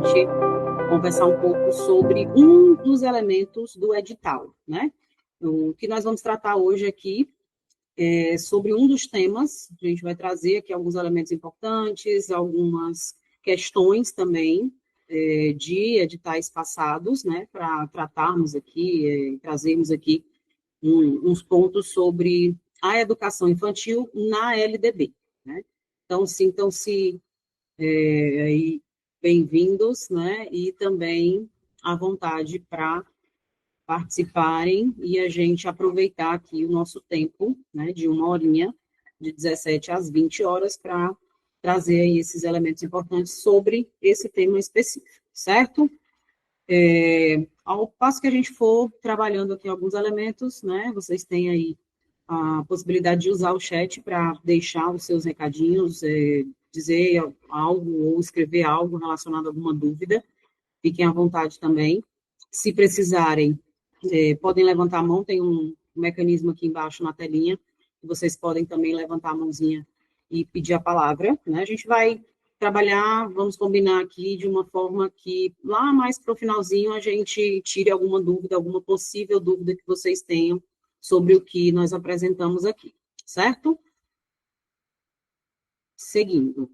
gente conversar um pouco sobre um dos elementos do edital, né? O que nós vamos tratar hoje aqui é sobre um dos temas. A gente vai trazer aqui alguns elementos importantes, algumas questões também de editais passados, né, para tratarmos aqui, trazermos aqui uns pontos sobre a educação infantil na LDB, né? Então, sintam-se bem-vindos, né, e também à vontade para participarem e a gente aproveitar aqui o nosso tempo, né, de 1 horinha, de 17 às 20 horas, para trazer aí esses elementos importantes sobre esse tema específico, certo? Ao passo que a gente for trabalhando aqui alguns elementos, né, vocês têm aí a possibilidade de usar o chat para deixar os seus recadinhos, dizer algo ou escrever algo relacionado a alguma dúvida, fiquem à vontade também. Se precisarem, podem levantar a mão, tem um mecanismo aqui embaixo na telinha, que vocês podem também levantar a mãozinha e pedir a palavra, né? A gente vai trabalhar, vamos combinar aqui de uma forma que lá mais para o finalzinho a gente tire alguma dúvida, alguma possível dúvida que vocês tenham sobre o que nós apresentamos aqui, certo? Seguindo.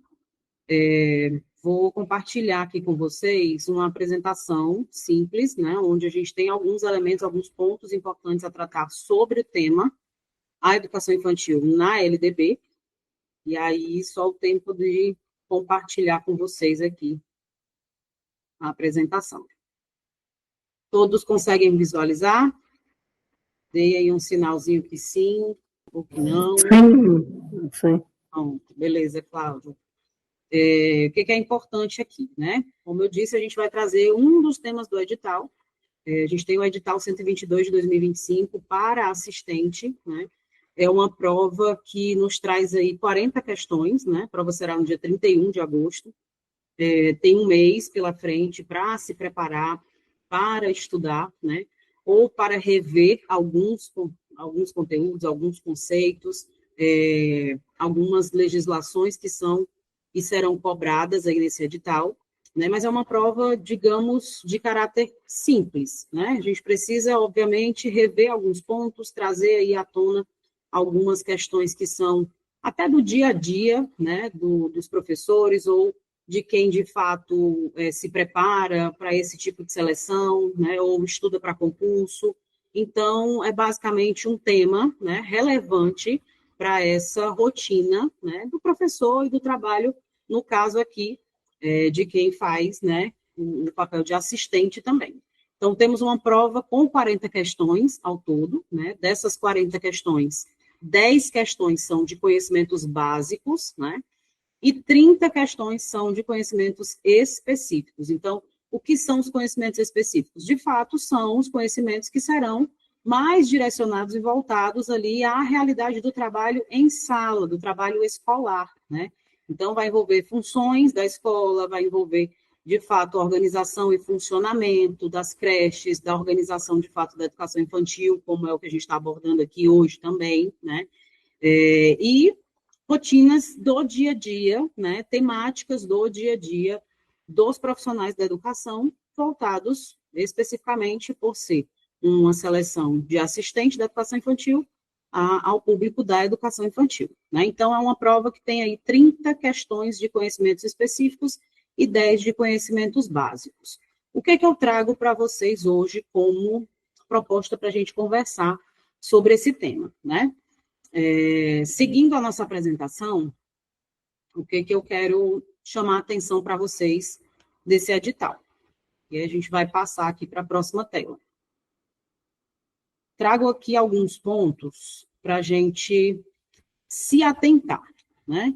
Vou compartilhar aqui com vocês uma apresentação simples, né, onde a gente tem alguns elementos, alguns pontos importantes a tratar sobre o tema, a educação infantil na LDB, e aí só o tempo de compartilhar com vocês aqui a apresentação. Todos conseguem visualizar? Dei aí um sinalzinho que sim, ou que não. Sim. Pronto, beleza, Cláudio. O que é importante aqui, né? Como eu disse, a gente vai trazer um dos temas do edital. A gente tem o edital 122 de 2025 para assistente, né? É uma prova que nos traz aí 40 questões, né? A prova será no dia 31 de agosto. Tem um mês pela frente para se preparar, para estudar, né? Ou para rever alguns conteúdos, alguns conceitos, algumas legislações que são e serão cobradas aí nesse edital, né? Mas é uma prova, digamos, de caráter simples, né? A gente precisa, obviamente, rever alguns pontos, trazer aí à tona algumas questões que são até do dia a dia, né, dos professores ou de quem, de fato, se prepara para esse tipo de seleção, né, ou estuda para concurso. Então, é basicamente um tema, né, relevante para essa rotina, né, do professor e do trabalho, no caso aqui, de quem faz, né, o papel de assistente também. Então, temos uma prova com 40 questões ao todo, né, dessas 40 questões, 10 questões são de conhecimentos básicos, né, e 30 questões são de conhecimentos específicos. Então, o que são os conhecimentos específicos? De fato, são os conhecimentos que serão mais direcionados e voltados ali à realidade do trabalho em sala, do trabalho escolar, né? Então, vai envolver funções da escola, vai envolver, de fato, a organização e funcionamento das creches, da organização, de fato, da educação infantil, como é o que a gente está abordando aqui hoje também, né? E rotinas do dia a dia, né? Temáticas do dia a dia dos profissionais da educação, voltados especificamente por ser uma seleção de assistente da educação infantil ao público da educação infantil, né? Então, é uma prova que tem aí 30 questões de conhecimentos específicos e 10 de conhecimentos básicos. O que eu trago para vocês hoje como proposta para a gente conversar sobre esse tema, né? Seguindo a nossa apresentação, o que eu quero chamar a atenção para vocês desse edital? E a gente vai passar aqui para a próxima tela. Trago aqui alguns pontos para a gente se atentar, né?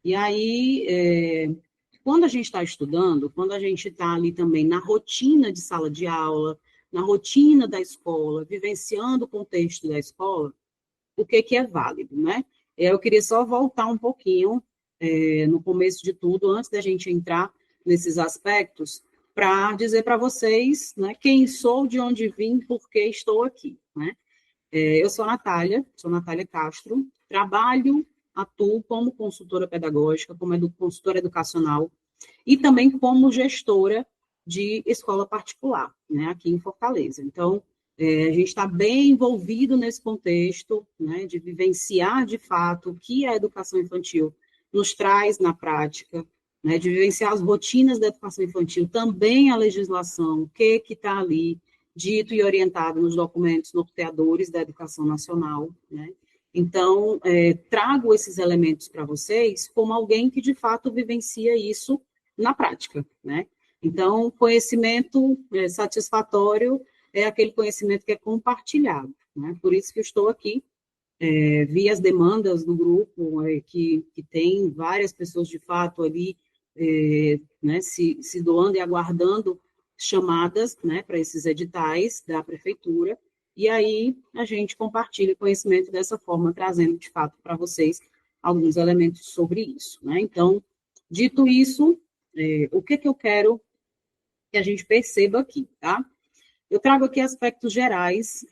E aí, quando a gente está estudando, quando a gente está ali também na rotina de sala de aula, na rotina da escola, vivenciando o contexto da escola, o que é válido, né? Eu queria só voltar um pouquinho no começo de tudo, antes da gente entrar nesses aspectos, para dizer para vocês, né, quem sou, de onde vim, por que estou aqui, né? Eu sou Natália Castro, atuo como consultora pedagógica, como consultora educacional e também como gestora de escola particular, né, aqui em Fortaleza. Então, a gente está bem envolvido nesse contexto, né, de vivenciar, de fato, o que a educação infantil nos traz na prática, né, de vivenciar as rotinas da educação infantil, também a legislação, o que está ali dito e orientado nos documentos norteadores da educação nacional, né. Então, trago esses elementos para vocês como alguém que, de fato, vivencia isso na prática, né. Então, conhecimento satisfatório é aquele conhecimento que é compartilhado, né? Por isso que eu estou aqui, vi as demandas do grupo, que tem várias pessoas, de fato, ali, né, se doando e aguardando chamadas, né, para esses editais da prefeitura, e aí a gente compartilha conhecimento dessa forma, trazendo, de fato, para vocês alguns elementos sobre isso, né? Então, dito isso, o que eu quero que a gente perceba aqui, tá? Eu trago aqui aspectos gerais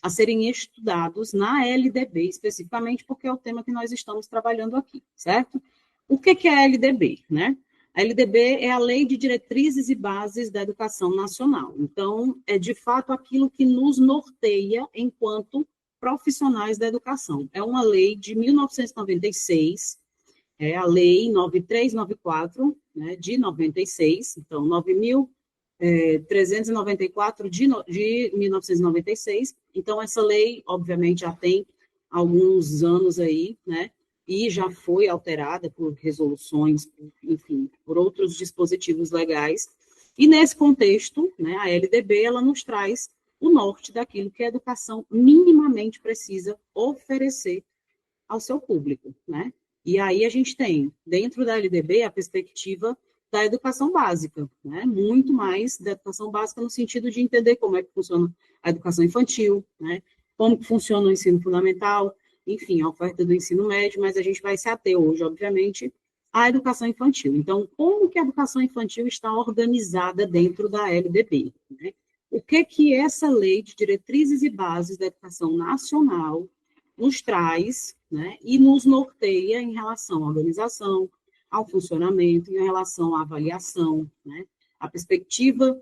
a serem estudados na LDB, especificamente porque é o tema que nós estamos trabalhando aqui, certo? O que é a LDB, né? A LDB é a Lei de Diretrizes e Bases da Educação Nacional. Então, é de fato aquilo que nos norteia enquanto profissionais da educação. É uma lei de 1996, é a Lei 9394, né, de 96, então 9.394 de 1996. Então, essa lei, obviamente, já tem alguns anos aí, né, e já foi alterada por resoluções, enfim, por outros dispositivos legais. E nesse contexto, né, a LDB, ela nos traz o norte daquilo que a educação minimamente precisa oferecer ao seu público, né? E aí a gente tem, dentro da LDB, a perspectiva da educação básica, né? Muito mais da educação básica no sentido de entender como é que funciona a educação infantil, né? Como que funciona o ensino fundamental, enfim, a oferta do ensino médio, mas a gente vai se ater hoje, obviamente, à educação infantil. Então, como que a educação infantil está organizada dentro da LDB, né? O que essa lei de diretrizes e bases da educação nacional nos traz, né, e nos norteia em relação à organização, ao funcionamento, em relação à avaliação, né, a perspectiva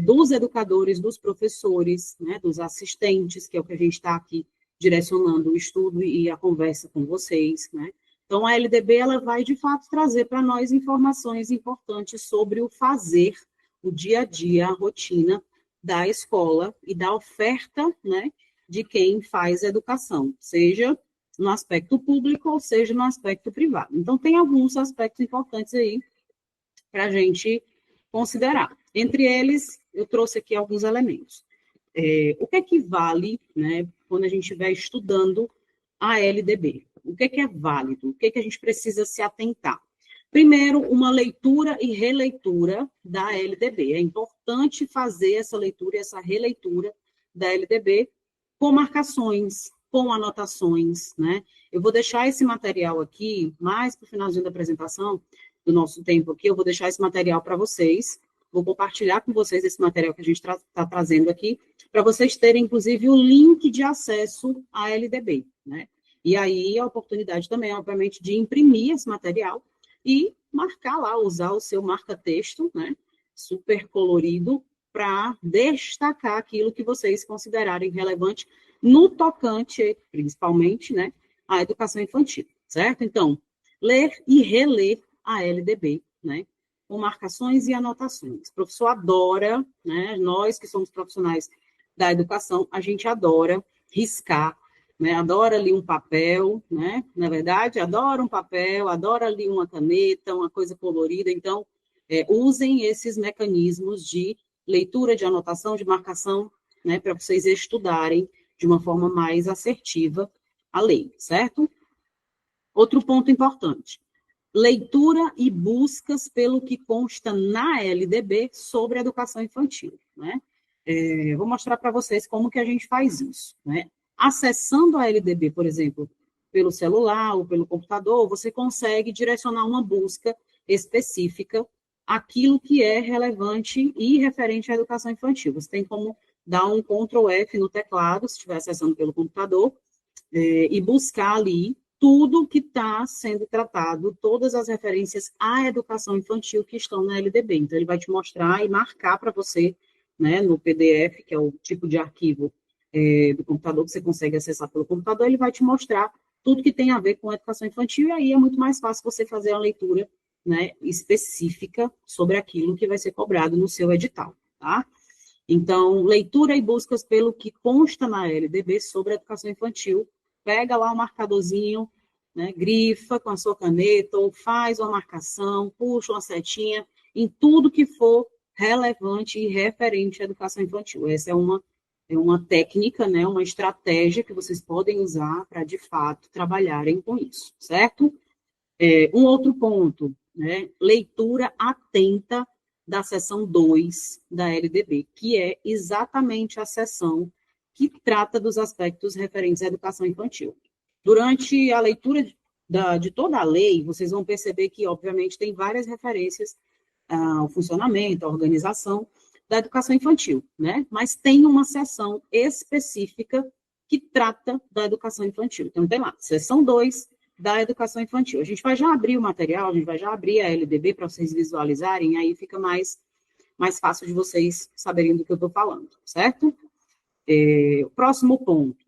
dos educadores, dos professores, né, dos assistentes, que é o que a gente está aqui direcionando o estudo e a conversa com vocês, né. Então, a LDB, ela vai, de fato, trazer para nós informações importantes sobre o fazer, o dia a dia, a rotina da escola e da oferta, né, de quem faz educação, seja no aspecto público ou seja no aspecto privado. Então, tem alguns aspectos importantes aí para a gente considerar. Entre eles, eu trouxe aqui alguns elementos. O que vale, né, quando a gente estiver estudando a LDB? O que é válido? O que a gente precisa se atentar? Primeiro, uma leitura e releitura da LDB. É importante fazer essa leitura e essa releitura da LDB com marcações, com anotações, né? Eu vou deixar esse material aqui, mais para o finalzinho da apresentação, do nosso tempo aqui, eu vou deixar esse material para vocês, vou compartilhar com vocês esse material que a gente está trazendo aqui, para vocês terem, inclusive, o link de acesso à LDB, né? E aí, a oportunidade também, obviamente, de imprimir esse material e marcar lá, usar o seu marca-texto, né? Super colorido, para destacar aquilo que vocês considerarem relevante no tocante, principalmente, né, à educação infantil, certo? Então, ler e reler a LDB, né, com marcações e anotações. O professor adora, né, nós que somos profissionais da educação, a gente adora riscar, né, adora ali um papel, né, na verdade, adora um papel, adora ali uma caneta, uma coisa colorida, então, usem esses mecanismos de leitura, de anotação, de marcação, né, para vocês estudarem de uma forma mais assertiva a lei, certo? Outro ponto importante, leitura e buscas pelo que consta na LDB sobre a educação infantil, né? Vou mostrar para vocês como que a gente faz isso, né? Acessando a LDB, por exemplo, pelo celular ou pelo computador, você consegue direcionar uma busca específica àquilo que é relevante e referente à educação infantil. Você tem como dar um Ctrl F no teclado, se estiver acessando pelo computador, e buscar ali, tudo que está sendo tratado, todas as referências à educação infantil que estão na LDB. Então, ele vai te mostrar e marcar para você, né, no PDF, que é o tipo de arquivo do computador que você consegue acessar pelo computador, ele vai te mostrar tudo que tem a ver com a educação infantil, e aí é muito mais fácil você fazer a leitura, né, específica sobre aquilo que vai ser cobrado no seu edital, tá? Então, leitura e buscas pelo que consta na LDB sobre a educação infantil, pega lá o marcadorzinho, né, grifa com a sua caneta, ou faz uma marcação, puxa uma setinha, em tudo que for relevante e referente à educação infantil. Essa é uma técnica, né, uma estratégia que vocês podem usar para, de fato, trabalharem com isso, certo? Um outro ponto, né, leitura atenta da seção 2 da LDB, que é exatamente a seção que trata dos aspectos referentes à educação infantil. Durante a leitura de toda a lei, vocês vão perceber que, obviamente, tem várias referências ao funcionamento, à organização da educação infantil, né? Mas tem uma seção específica que trata da educação infantil. Então, tem lá, seção 2 da educação infantil. A gente vai já abrir o material, a gente vai já abrir a LDB para vocês visualizarem, aí fica mais fácil de vocês saberem do que eu estou falando, certo? O próximo ponto.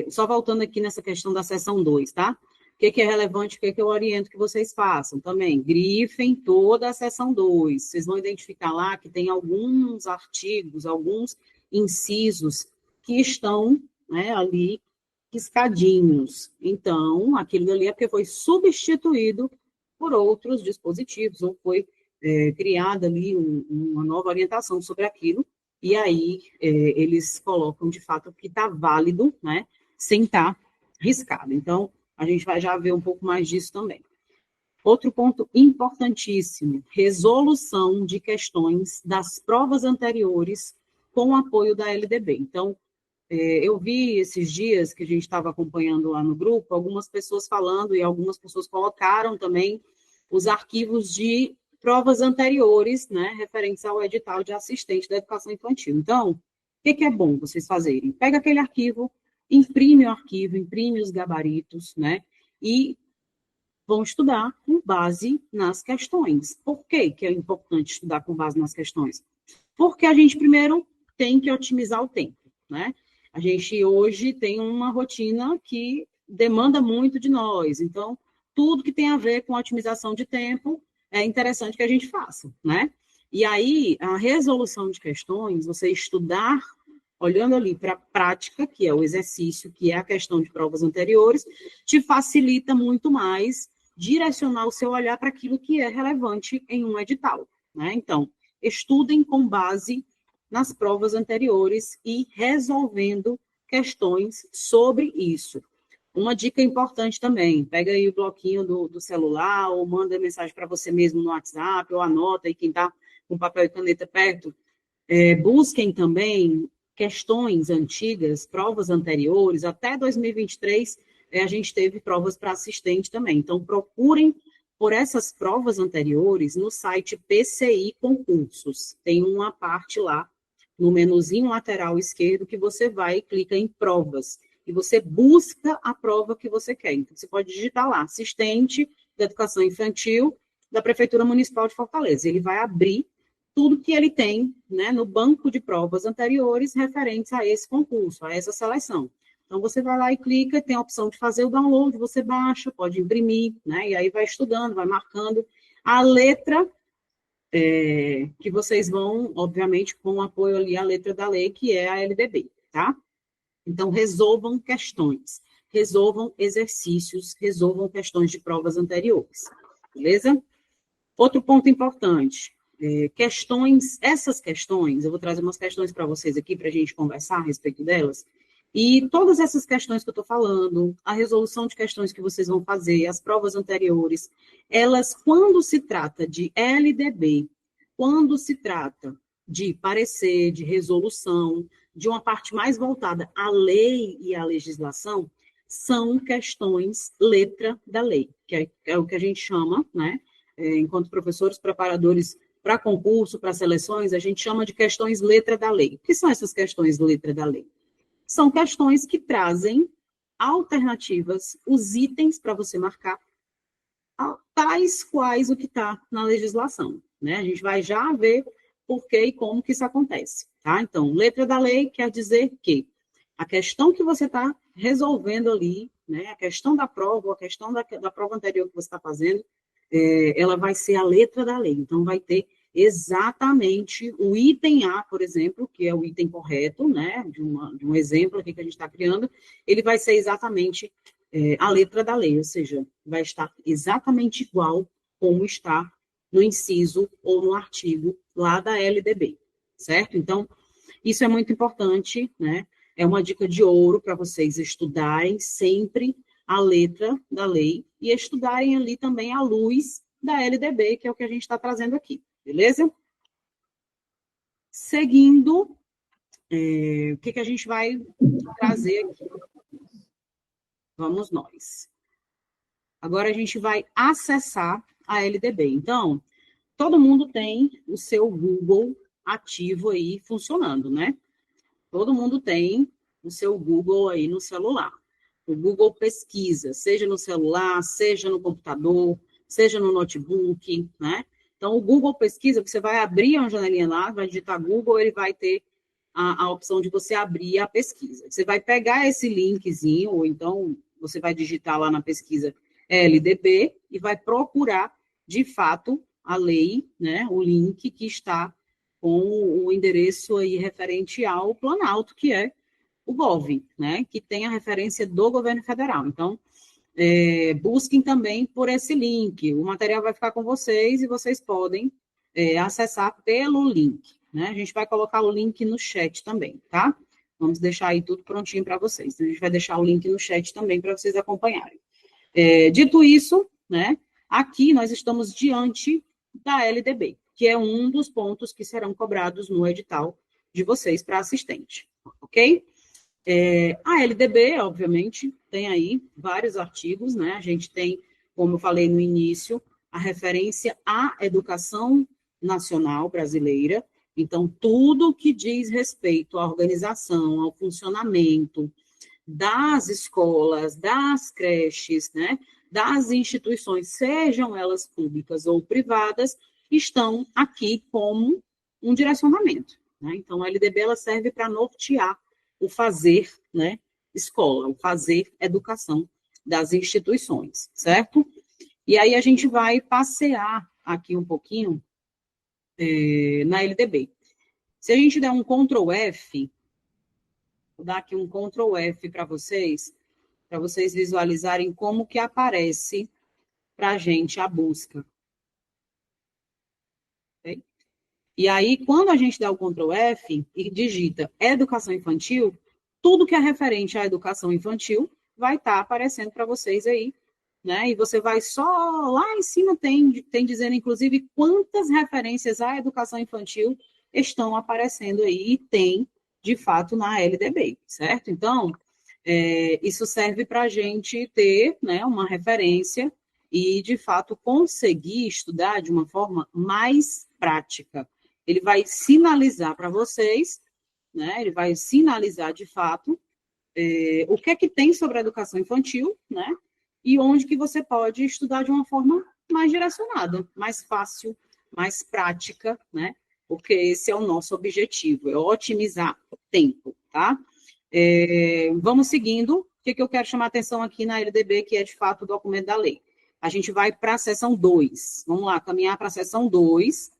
Só voltando aqui nessa questão da seção 2, tá? O que é relevante, o que eu oriento que vocês façam também? Grifem toda a seção 2. Vocês vão identificar lá que tem alguns artigos, alguns incisos que estão, né, ali riscadinhos. Então, aquilo ali é porque foi substituído por outros dispositivos, ou foi criada ali uma nova orientação sobre aquilo, e aí eles colocam, de fato, o que está válido, né, sem estar riscado. Então, a gente vai já ver um pouco mais disso também. Outro ponto importantíssimo, resolução de questões das provas anteriores com o apoio da LDB. Então, eu vi esses dias que a gente estava acompanhando lá no grupo, algumas pessoas falando, e algumas pessoas colocaram também os arquivos de provas anteriores, né, referentes ao edital de assistente da educação infantil. Então, o que é bom vocês fazerem? Pega aquele arquivo, imprime o arquivo, imprime os gabaritos, né, e vão estudar com base nas questões. Por que é importante estudar com base nas questões? Porque a gente, primeiro, tem que otimizar o tempo, né? A gente hoje tem uma rotina que demanda muito de nós, então, tudo que tem a ver com otimização de tempo é interessante que a gente faça, né? E aí, a resolução de questões, você estudar, olhando ali para a prática, que é o exercício, que é a questão de provas anteriores, te facilita muito mais direcionar o seu olhar para aquilo que é relevante em um edital, né? Então, estudem com base nas provas anteriores e resolvendo questões sobre isso. Uma dica importante também, pega aí o bloquinho do celular ou manda mensagem para você mesmo no WhatsApp ou anota aí quem está com papel e caneta perto. Busquem também questões antigas, provas anteriores, até 2023 a gente teve provas para assistente também. Então, procurem por essas provas anteriores no site PCI Concursos. Tem uma parte lá no menuzinho lateral esquerdo que você vai e clica em provas. E você busca a prova que você quer. Então, você pode digitar lá, assistente da educação infantil da Prefeitura Municipal de Fortaleza. Ele vai abrir tudo que ele tem, né, no banco de provas anteriores referentes a esse concurso, a essa seleção. Então, você vai lá e clica, tem a opção de fazer o download, você baixa, pode imprimir, né, e aí vai estudando, vai marcando a letra que vocês vão, obviamente, com o apoio ali à letra da lei, que é a LDB, tá? Então, resolvam questões, resolvam exercícios, resolvam questões de provas anteriores, beleza? Outro ponto importante, essas questões, eu vou trazer umas questões para vocês aqui, para a gente conversar a respeito delas, e todas essas questões que eu estou falando, a resolução de questões que vocês vão fazer, as provas anteriores, elas, quando se trata de LDB, quando se trata de parecer, de resolução, de uma parte mais voltada à lei e à legislação, são questões letra da lei, que é o que a gente chama, né, enquanto professores preparadores para concurso, para seleções, a gente chama de questões letra da lei. O que são essas questões letra da lei? São questões que trazem alternativas, os itens para você marcar, tais quais o que está na legislação, né? A gente vai já ver por que e como que isso acontece, tá? Então, letra da lei quer dizer que a questão que você está resolvendo ali, né? A questão da prova, ou a questão da prova anterior que você está fazendo, ela vai ser a letra da lei. Então, vai ter exatamente o item A, por exemplo, que é o item correto, né? De um exemplo aqui que a gente está criando, ele vai ser exatamente a letra da lei, ou seja, vai estar exatamente igual como está no inciso ou no artigo lá da LDB, certo? Então, isso é muito importante, né? É uma dica de ouro para vocês estudarem sempre a letra da lei e estudarem ali também à luz da LDB, que é o que a gente está trazendo aqui, beleza? Seguindo, o que a gente vai trazer aqui? Vamos nós. Agora a gente vai acessar a LDB. Então, todo mundo tem o seu Google ativo aí funcionando, né? Todo mundo tem o seu Google aí no celular. O Google Pesquisa, seja no celular, seja no computador, seja no notebook, né? Então, o Google Pesquisa, você vai abrir uma janelinha lá, vai digitar Google, ele vai ter a opção de você abrir a pesquisa. Você vai pegar esse linkzinho, ou então você vai digitar lá na pesquisa LDB e vai procurar, de fato, a lei, né, o link que está com o endereço aí referente ao Planalto, que é o GOV, né, que tem a referência do governo federal. Então, busquem também por esse link. O material vai ficar com vocês e vocês podem acessar pelo link, né? A gente vai colocar o link no chat também, tá? Vamos deixar aí tudo prontinho para vocês. Então, a gente vai deixar o link no chat também para vocês acompanharem. Dito isso, né, aqui nós estamos diante da LDB, que é um dos pontos que serão cobrados no edital de vocês para assistente, ok? A LDB, obviamente, tem aí vários artigos, né? A gente tem, como eu falei no início, a referência à educação nacional brasileira. Então, tudo que diz respeito à organização, ao funcionamento das escolas, das creches, né? Das instituições, sejam elas públicas ou privadas, estão aqui como um direcionamento, né? Então, a LDB ela serve para nortear o fazer, né, escola, o fazer educação das instituições, certo? E aí a gente vai passear aqui um pouquinho na LDB. Se a gente der um Ctrl F, vou dar aqui um Ctrl F para vocês visualizarem como que aparece para a gente a busca. Okay? E aí, quando a gente dá o Ctrl F e digita educação infantil, tudo que é referente à educação infantil vai estar aparecendo para vocês aí, né? E você vai só lá em cima tem dizendo, inclusive, quantas referências à educação infantil estão aparecendo aí e tem, de fato, na LDB, certo? Então, isso serve para a gente ter, né, uma referência e, de fato, conseguir estudar de uma forma mais prática. Ele vai sinalizar para vocês, né, ele vai sinalizar, de fato, o que é que tem sobre a educação infantil, né, e onde que você pode estudar de uma forma mais direcionada, mais fácil, mais prática, né, porque esse é o nosso objetivo, é otimizar o tempo, tá? Vamos seguindo. O que eu quero chamar a atenção aqui na LDB, que é, de fato, o documento da lei. A gente vai para a seção 2. Vamos lá, caminhar para a seção 2,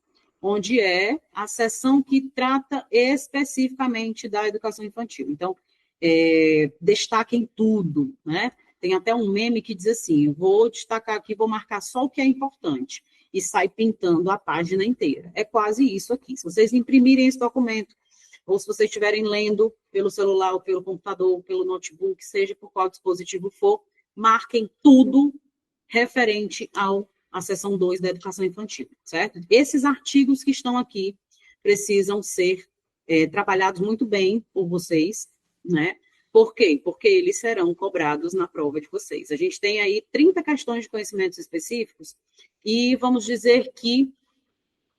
onde é a seção que trata especificamente da educação infantil. Então, destaquem tudo, né? Tem até um meme que diz assim, eu vou destacar aqui, vou marcar só o que é importante, e sai pintando a página inteira. É quase isso aqui. Se vocês imprimirem esse documento, ou se vocês estiverem lendo pelo celular, ou pelo computador, ou pelo notebook, seja por qual dispositivo for, marquem tudo referente à seção 2 da educação infantil, certo? Esses artigos que estão aqui precisam ser trabalhados muito bem por vocês, né? Por quê? Porque eles serão cobrados na prova de vocês. A gente tem aí 30 questões de conhecimentos específicos e vamos dizer que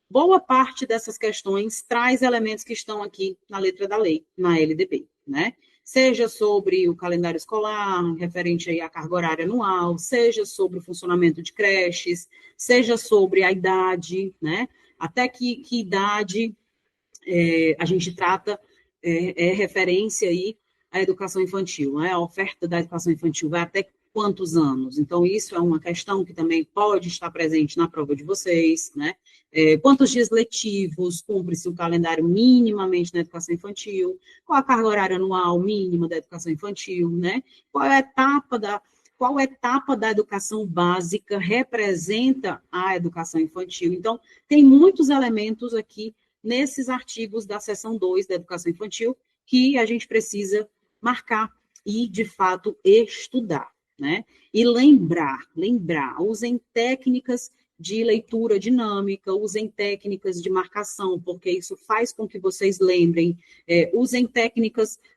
boa parte dessas questões traz elementos que estão aqui na letra da lei, na LDB, né? seja sobre o calendário escolar, referente aí à carga horária anual, seja sobre o funcionamento de creches, seja sobre a idade, né? Até que idade a gente trata, referência aí à educação infantil, né? A oferta da educação infantil vai até quantos anos? Então, isso é uma questão que também pode estar presente na prova de vocês, né? Quantos dias letivos cumpre-se o calendário minimamente na educação infantil? Qual a carga horária anual mínima da educação infantil, né? Qual etapa da educação básica representa a educação infantil? Então, tem muitos elementos aqui nesses artigos da seção 2 da educação infantil que a gente precisa marcar e, de fato, estudar, né? E lembrar, usem técnicas de leitura dinâmica, usem técnicas de marcação, porque isso faz com que vocês lembrem, usem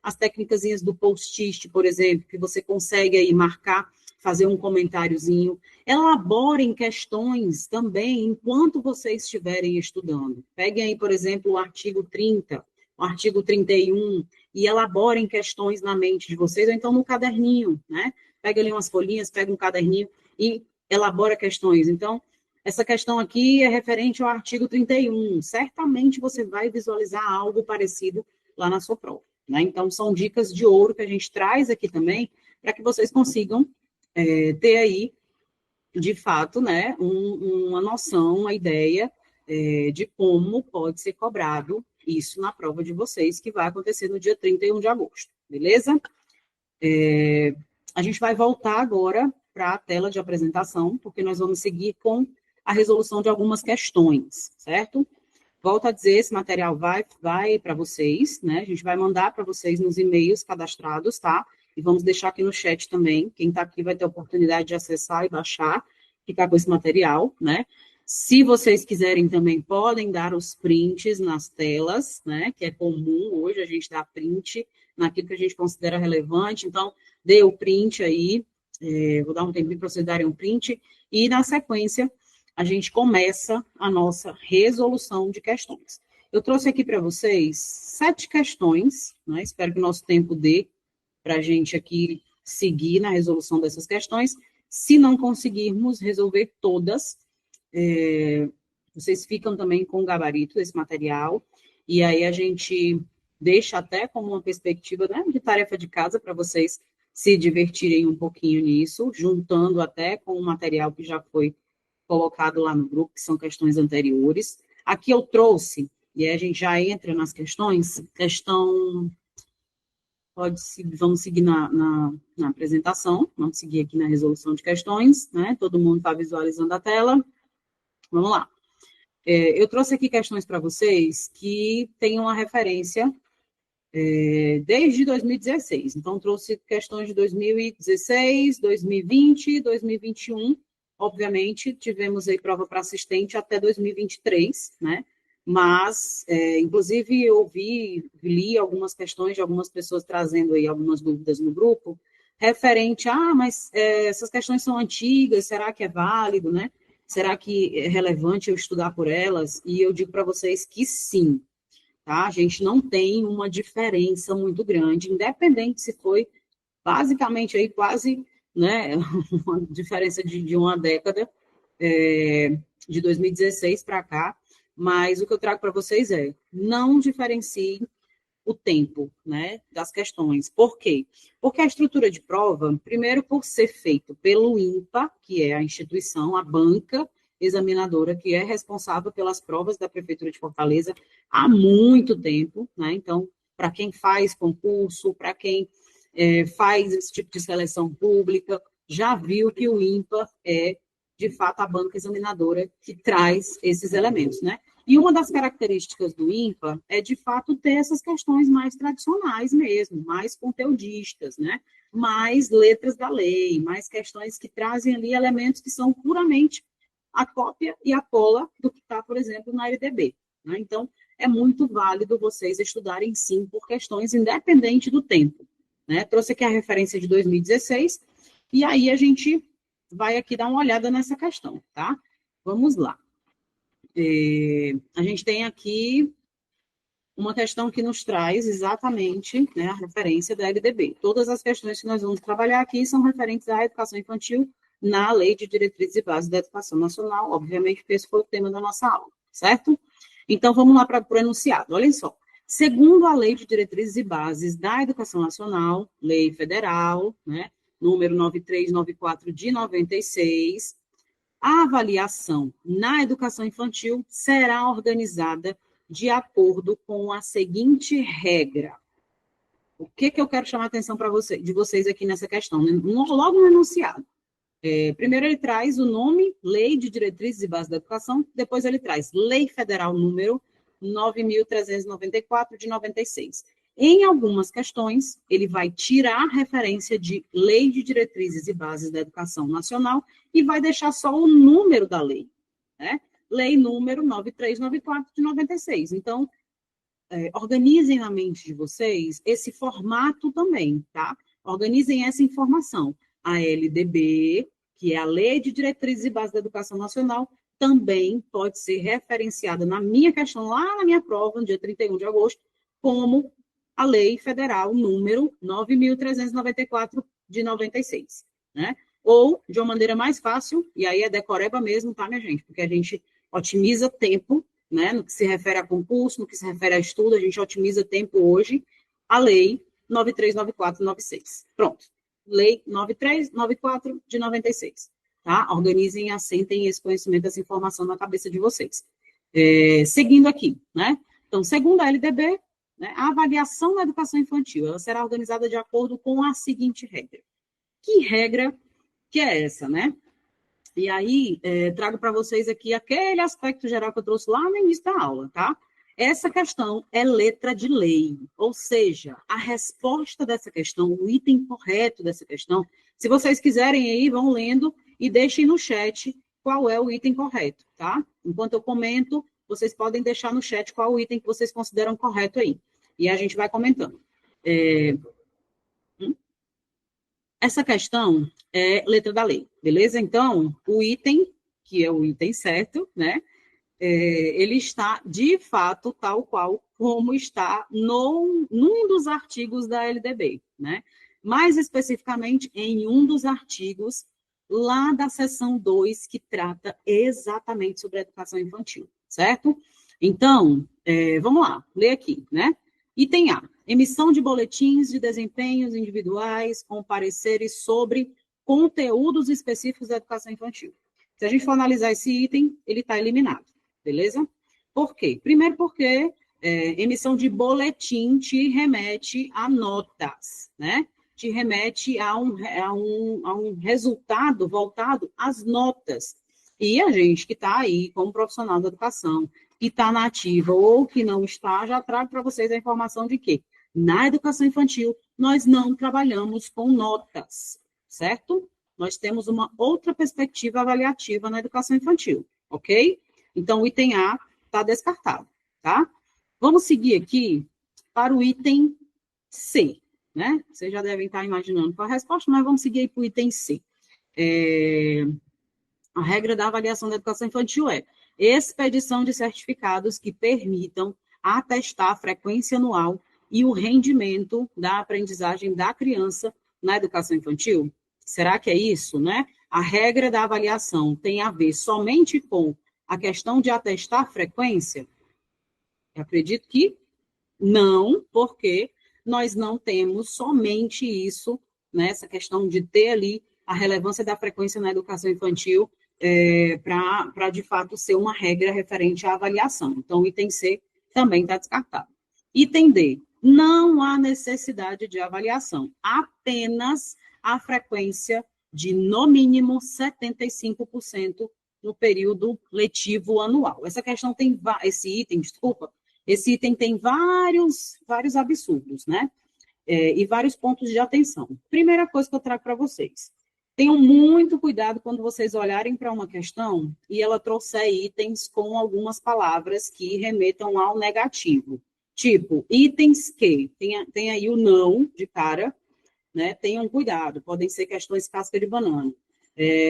as técnicas do post-it, por exemplo, que você consegue aí marcar, fazer um comentáriozinho, elaborem questões também enquanto vocês estiverem estudando. Peguem aí, por exemplo, o artigo 30, o artigo 31, e elaborem questões na mente de vocês, ou então no caderninho, né? Pega ali umas folhinhas, pega um caderninho e elabora questões. Então, essa questão aqui é referente ao artigo 31. Certamente você vai visualizar algo parecido lá na sua prova, né? Então, são dicas de ouro que a gente traz aqui também, para que vocês consigam ter aí, de fato, né, uma noção, uma ideia de como pode ser cobrado isso na prova de vocês, que vai acontecer no dia 31 de agosto, beleza? A gente vai voltar agora para a tela de apresentação, porque nós vamos seguir com a resolução de algumas questões, certo? Volto a dizer, esse material vai para vocês, né? A gente vai mandar para vocês nos e-mails cadastrados, tá? E vamos deixar aqui no chat também. Quem está aqui vai ter a oportunidade de acessar e baixar, ficar com esse material, né? Se vocês quiserem também, podem dar os prints nas telas, né? Que é comum hoje a gente dar print naquilo que a gente considera relevante. Então, dê o print aí. Vou dar um tempinho para vocês darem um print. E, na sequência, a gente começa a nossa resolução de questões. Eu trouxe aqui para vocês 7 questões, né? Espero que o nosso tempo dê para a gente aqui seguir na resolução dessas questões. Se não conseguirmos resolver todas, vocês ficam também com o gabarito desse material, e aí a gente deixa até como uma perspectiva, né, de tarefa de casa para vocês se divertirem um pouquinho nisso, juntando até com o material que já foi colocado lá no grupo, que são questões anteriores. Aqui eu trouxe, e aí a gente já entra nas questões, vamos seguir na apresentação, vamos seguir aqui na resolução de questões, né? Todo mundo está visualizando a tela. Vamos lá. Eu trouxe aqui questões para vocês que têm uma referência desde 2016. Então, trouxe questões de 2016, 2020, 2021. Obviamente, tivemos aí prova para assistente até 2023, né? Mas, inclusive, eu li algumas questões de algumas pessoas trazendo aí algumas dúvidas no grupo, referente mas essas questões são antigas, será que é válido, né? Será que é relevante eu estudar por elas? E eu digo para vocês que sim, tá? A gente não tem uma diferença muito grande, independente se foi basicamente aí quase, né, uma diferença de uma década, de 2016 para cá, mas o que eu trago para vocês não diferenciem o tempo, né, das questões. Por quê? Porque a estrutura de prova, primeiro por ser feito pelo INPA, que é a instituição, a banca examinadora que é responsável pelas provas da Prefeitura de Fortaleza há muito tempo, né? Então, para quem faz concurso, para quem faz esse tipo de seleção pública, já viu que o INPA é, de fato, a banca examinadora que traz esses elementos, né? E uma das características do INPA é, de fato, ter essas questões mais tradicionais mesmo, mais conteudistas, né? Mais letras da lei, mais questões que trazem ali elementos que são puramente a cópia e a cola do que está, por exemplo, na LDB, né? Então, é muito válido vocês estudarem, sim, por questões independente do tempo, né? Trouxe aqui a referência de 2016, e aí a gente vai aqui dar uma olhada nessa questão, tá? Vamos lá. A gente tem aqui uma questão que nos traz exatamente, né, a referência da LDB. Todas as questões que nós vamos trabalhar aqui são referentes à educação infantil na Lei de Diretrizes e Bases da Educação Nacional, obviamente, porque esse foi o tema da nossa aula, certo? Então, vamos lá para o enunciado. Olhem só. Segundo a Lei de Diretrizes e Bases da Educação Nacional, Lei Federal, né, número 9394 de 96, a avaliação na educação infantil será organizada de acordo com a seguinte regra. O que eu quero chamar a atenção de vocês aqui nessa questão? Logo no enunciado. Primeiro ele traz o nome, Lei de Diretrizes e Bases da Educação, depois ele traz Lei Federal número 9.394 de 96. Em algumas questões, ele vai tirar a referência de Lei de Diretrizes e Bases da Educação Nacional e vai deixar só o número da lei, né? Lei número 9394 de 96. Então, organizem na mente de vocês esse formato também, tá? Organizem essa informação. A LDB, que é a Lei de Diretrizes e Bases da Educação Nacional, também pode ser referenciada na minha questão, lá na minha prova, no dia 31 de agosto, como a Lei Federal número 9.394 de 96, né? Ou, de uma maneira mais fácil, e aí é decoreba mesmo, tá, minha gente? Porque a gente otimiza tempo, né? No que se refere a concurso, no que se refere a estudo, a gente otimiza tempo hoje, a Lei 9394/96. Pronto. Lei 9394 de 96. Tá? Organizem e assentem esse conhecimento, essa informação na cabeça de vocês. Seguindo aqui, né? Então, segundo a LDB, né, a avaliação na educação infantil, ela será organizada de acordo com a seguinte regra. Que regra que é essa, né? E aí, trago para vocês aqui aquele aspecto geral que eu trouxe lá no início da aula, tá? Essa questão é letra de lei, ou seja, a resposta dessa questão, o item correto dessa questão, se vocês quiserem aí, vão lendo e deixem no chat qual é o item correto, tá? Enquanto eu comento, vocês podem deixar no chat qual o item que vocês consideram correto aí. E a gente vai comentando. Essa questão é letra da lei, beleza? Então, o item, que é o item certo, né? Ele está, de fato, tal qual como está num dos artigos da LDB, né? Mais especificamente, em um dos artigos lá da seção 2, que trata exatamente sobre a educação infantil, certo? Então, vamos lá, ler aqui, né? Item A, emissão de boletins de desempenhos individuais com pareceres sobre conteúdos específicos da educação infantil. Se a gente for analisar esse item, ele está eliminado, beleza? Por quê? Primeiro porque emissão de boletim te remete a notas, né? Te remete a um resultado voltado às notas. E a gente que está aí como profissional da educação, que está na ativa ou que não está, já trago para vocês a informação de que na educação infantil nós não trabalhamos com notas, certo? Nós temos uma outra perspectiva avaliativa na educação infantil, ok? Então, o item A está descartado, tá? Vamos seguir aqui para o item C, né? Vocês já devem estar imaginando qual a resposta, mas vamos seguir aí para o item C. A regra da avaliação da educação infantil é expedição de certificados que permitam atestar a frequência anual e o rendimento da aprendizagem da criança na educação infantil. Será que é isso, né? A regra da avaliação tem a ver somente com a questão de atestar a frequência? Eu acredito que não, porque nós não temos somente isso, né? Essa questão de ter ali a relevância da frequência na educação infantil para, de fato, ser uma regra referente à avaliação. Então, o item C também está descartado. Item D, não há necessidade de avaliação, apenas a frequência de, no mínimo, 75% no período letivo anual. Essa questão tem, esse item tem vários absurdos, né? E vários pontos de atenção. Primeira coisa que eu trago para vocês. Tenham muito cuidado quando vocês olharem para uma questão e ela trouxer itens com algumas palavras que remetam ao negativo. Tipo, itens que, tem aí o não de cara, né? Tenham cuidado, podem ser questões casca de banana.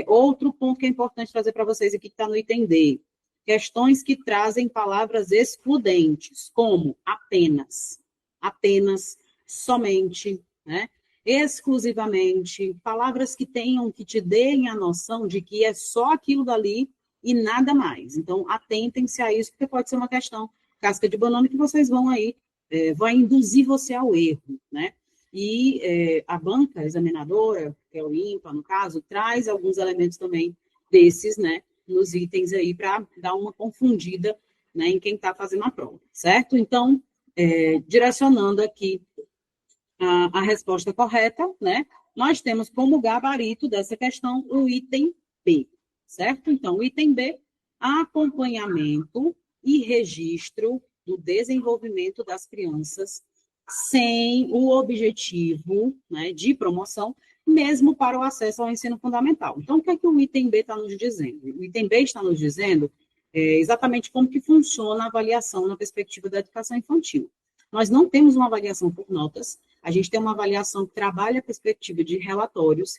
Outro ponto que é importante trazer para vocês aqui, que está no item D. questões que trazem palavras excludentes, como apenas, apenas, somente, né? Exclusivamente, palavras que tenham, que te deem a noção de que é só aquilo dali e nada mais. Então, atentem-se a isso, porque pode ser uma questão casca de banana que vocês vão aí, vai induzir você ao erro, né? E a banca examinadora, que é o INPA, no caso, traz alguns elementos também desses, né, nos itens aí, para dar uma confundida, né, em quem está fazendo a prova, certo? Então, direcionando aqui a resposta correta, né, nós temos como gabarito dessa questão o item B, certo? Então, o item B, acompanhamento e registro do desenvolvimento das crianças sem o objetivo, né, de promoção, mesmo para o acesso ao ensino fundamental. Então, o que é que o item B está nos dizendo? O item B está nos dizendo exatamente como que funciona a avaliação na perspectiva da educação infantil. Nós não temos uma avaliação por notas, a gente tem uma avaliação que trabalha a perspectiva de relatórios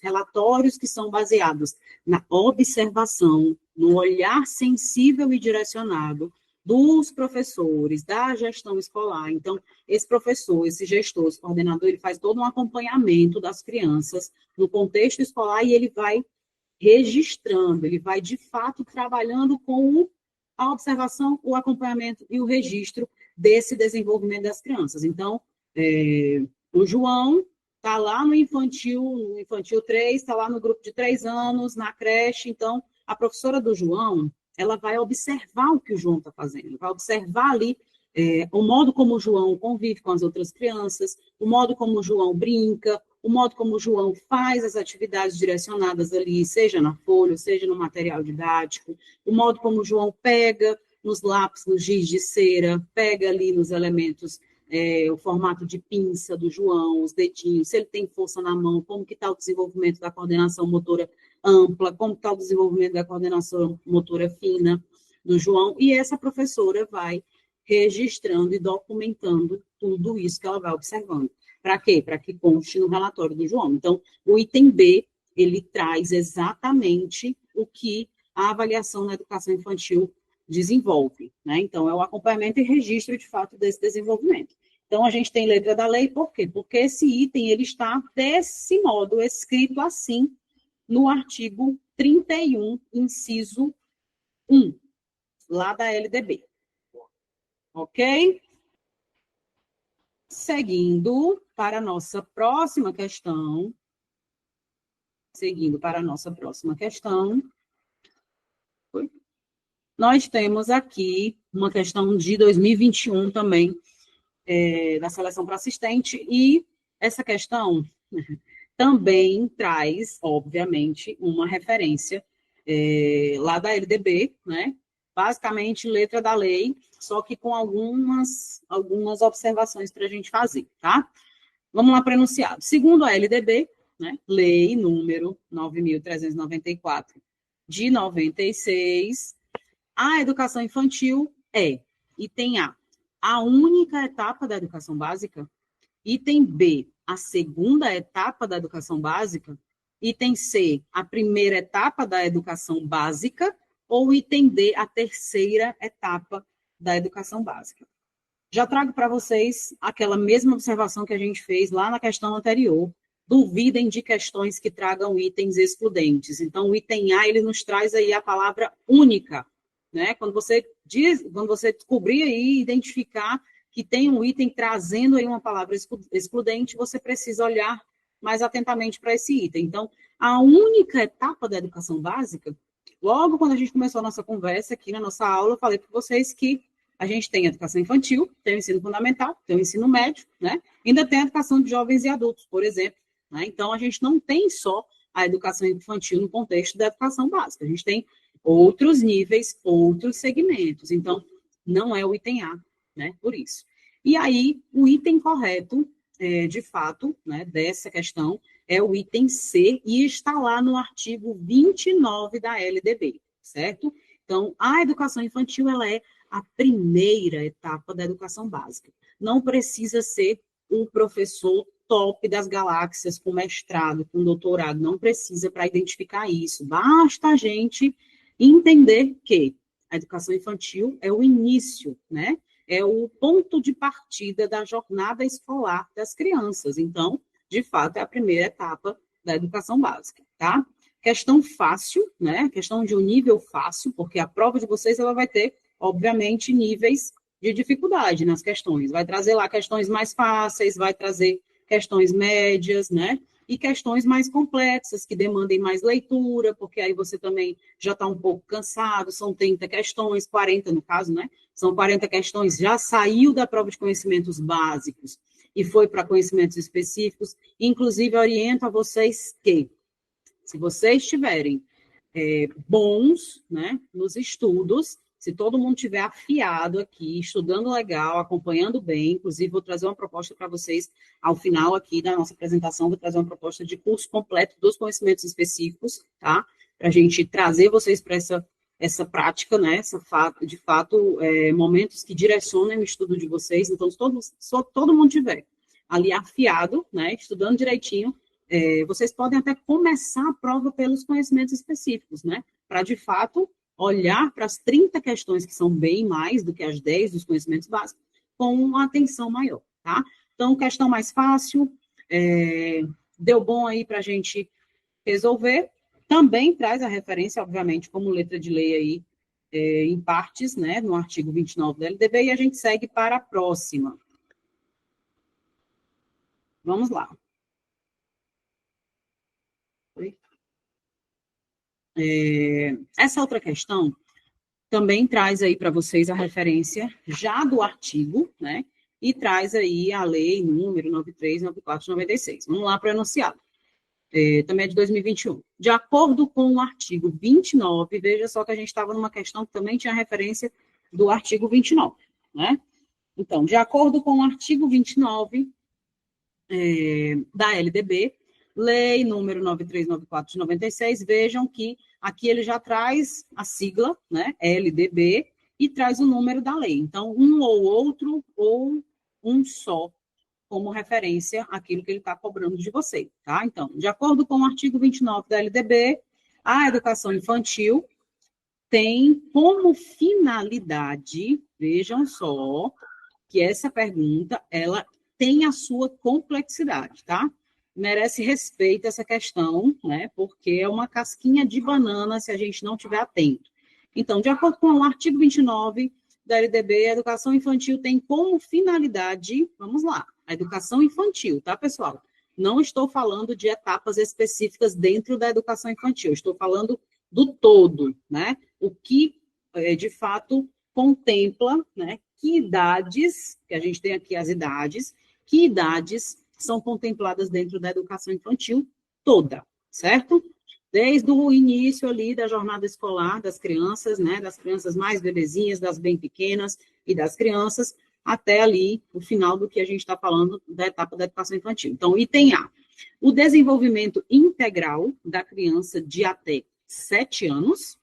que são baseados na observação, no olhar sensível e direcionado dos professores, da gestão escolar. Então, esse professor, esse gestor, esse coordenador, ele faz todo um acompanhamento das crianças no contexto escolar e ele vai registrando, ele vai, de fato, trabalhando com a observação, o acompanhamento e o registro desse desenvolvimento das crianças. Então, o João está lá no infantil 3, está lá no grupo de 3 anos, na creche. Então, a professora do João, ela vai observar o que o João está fazendo, vai observar ali o modo como o João convive com as outras crianças, o modo como o João brinca, o modo como o João faz as atividades direcionadas ali, seja na folha, seja no material didático, o modo como o João pega nos lápis, nos giz de cera, pega ali nos elementos, o formato de pinça do João, os dedinhos, se ele tem força na mão, como que está o desenvolvimento da coordenação motora ampla, como está o desenvolvimento da coordenação motora fina do João, e essa professora vai registrando e documentando tudo isso que ela vai observando. Para quê? Para que conste no relatório do João. Então, o item B, ele traz exatamente o que a avaliação na educação infantil desenvolve, né? Então, é o acompanhamento e registro, de fato, desse desenvolvimento. Então, a gente tem letra da lei, por quê? Porque esse item, ele está desse modo, escrito assim, no artigo 31, inciso 1, lá da LDB. Ok? Seguindo para a nossa próxima questão. Nós temos aqui uma questão de 2021 também, da seleção para assistente, e essa questão também traz, obviamente, uma referência lá da LDB, né? Basicamente, letra da lei, só que com algumas observações para a gente fazer, tá? Vamos lá para o enunciado. Segundo a LDB, né, lei número 9.394 de 96, a educação infantil é, item A única etapa da educação básica, item B, a segunda etapa da educação básica, item C, a primeira etapa da educação básica, ou item D, a terceira etapa da educação básica. Já trago para vocês aquela mesma observação que a gente fez lá na questão anterior. Duvidem de questões que tragam itens excludentes. Então, o item A, ele nos traz aí a palavra única, né? Quando você descobrir aí, identificar que tem um item trazendo aí uma palavra excludente, você precisa olhar mais atentamente para esse item. Então, a única etapa da educação básica, logo quando a gente começou a nossa conversa aqui na nossa aula, eu falei para vocês que a gente tem a educação infantil, tem o ensino fundamental, tem o ensino médio, né? Ainda tem a educação de jovens e adultos, por exemplo, né? Então, a gente não tem só a educação infantil no contexto da educação básica, a gente tem outros níveis, outros segmentos. Então, não é o item A, né? Por isso. E aí, o item correto, de fato, né, dessa questão, é o item C, e está lá no artigo 29 da LDB, certo? Então, a educação infantil, ela é a primeira etapa da educação básica. Não precisa ser um professor top das galáxias, com mestrado, com doutorado, não precisa para identificar isso. Basta a gente entender que A educação infantil é o início, né? É o ponto de partida da jornada escolar das crianças. Então, de fato, é a primeira etapa da educação básica, tá? Questão fácil, né? Questão de um nível fácil, porque a prova de vocês ela vai ter, obviamente, níveis de dificuldade nas questões. Vai trazer lá questões mais fáceis, vai trazer questões médias, né? E questões mais complexas, que demandem mais leitura, porque aí você também já está um pouco cansado, são 30 questões, 40 no caso, né? São 40 questões, já saiu da prova de conhecimentos básicos e foi para conhecimentos específicos. Inclusive, oriento a vocês que, se vocês estiverem bons, né, nos estudos, se todo mundo estiver afiado aqui, estudando legal, acompanhando bem, inclusive vou trazer uma proposta para vocês ao final aqui da nossa apresentação, vou trazer uma proposta de curso completo dos conhecimentos específicos, tá? Para a gente trazer vocês para essa prática, né? De fato, momentos que direcionem o estudo de vocês. Então, se todo mundo tiver ali afiado, né, estudando direitinho, vocês podem até começar a prova pelos conhecimentos específicos, né? Para, de fato, olhar para as 30 questões, que são bem mais do que as 10 dos conhecimentos básicos, com uma atenção maior, tá? Então, questão mais fácil, deu bom aí para a gente resolver. Também traz a referência, obviamente, como letra de lei aí, em partes, né, no artigo 29 da LDB, e a gente segue para a próxima. Vamos lá. Essa outra questão também traz aí para vocês a referência já do artigo, né? E traz aí a lei número 93, 94, 96. Vamos lá para o enunciado. Também é de 2021. De acordo com o artigo 29, veja só que a gente estava numa questão que também tinha referência do artigo 29, né? Então, de acordo com o artigo 29 da LDB, lei número 9394 de 96, vejam que aqui ele já traz a sigla, né, LDB, e traz o número da lei. Então, um ou outro, ou um só, como referência àquilo que ele está cobrando de você, tá? Então, de acordo com o artigo 29 da LDB, a educação infantil tem como finalidade, vejam só, que essa pergunta, ela tem a sua complexidade, tá? Merece respeito essa questão, né? Porque é uma casquinha de banana se a gente não estiver atento. Então, de acordo com o artigo 29 da LDB, a educação infantil tem como finalidade, vamos lá, a educação infantil, tá, pessoal? Não estou falando de etapas específicas dentro da educação infantil, estou falando do todo, né? O que, de fato, contempla, né, que idades, que a gente tem aqui as idades, que idades são contempladas dentro da educação infantil toda, certo? Desde o início ali da jornada escolar das crianças, né, das crianças mais bebezinhas, das bem pequenas e das crianças, até ali o final do que a gente está falando da etapa da educação infantil. Então, item A, o desenvolvimento integral da criança de até 7 anos.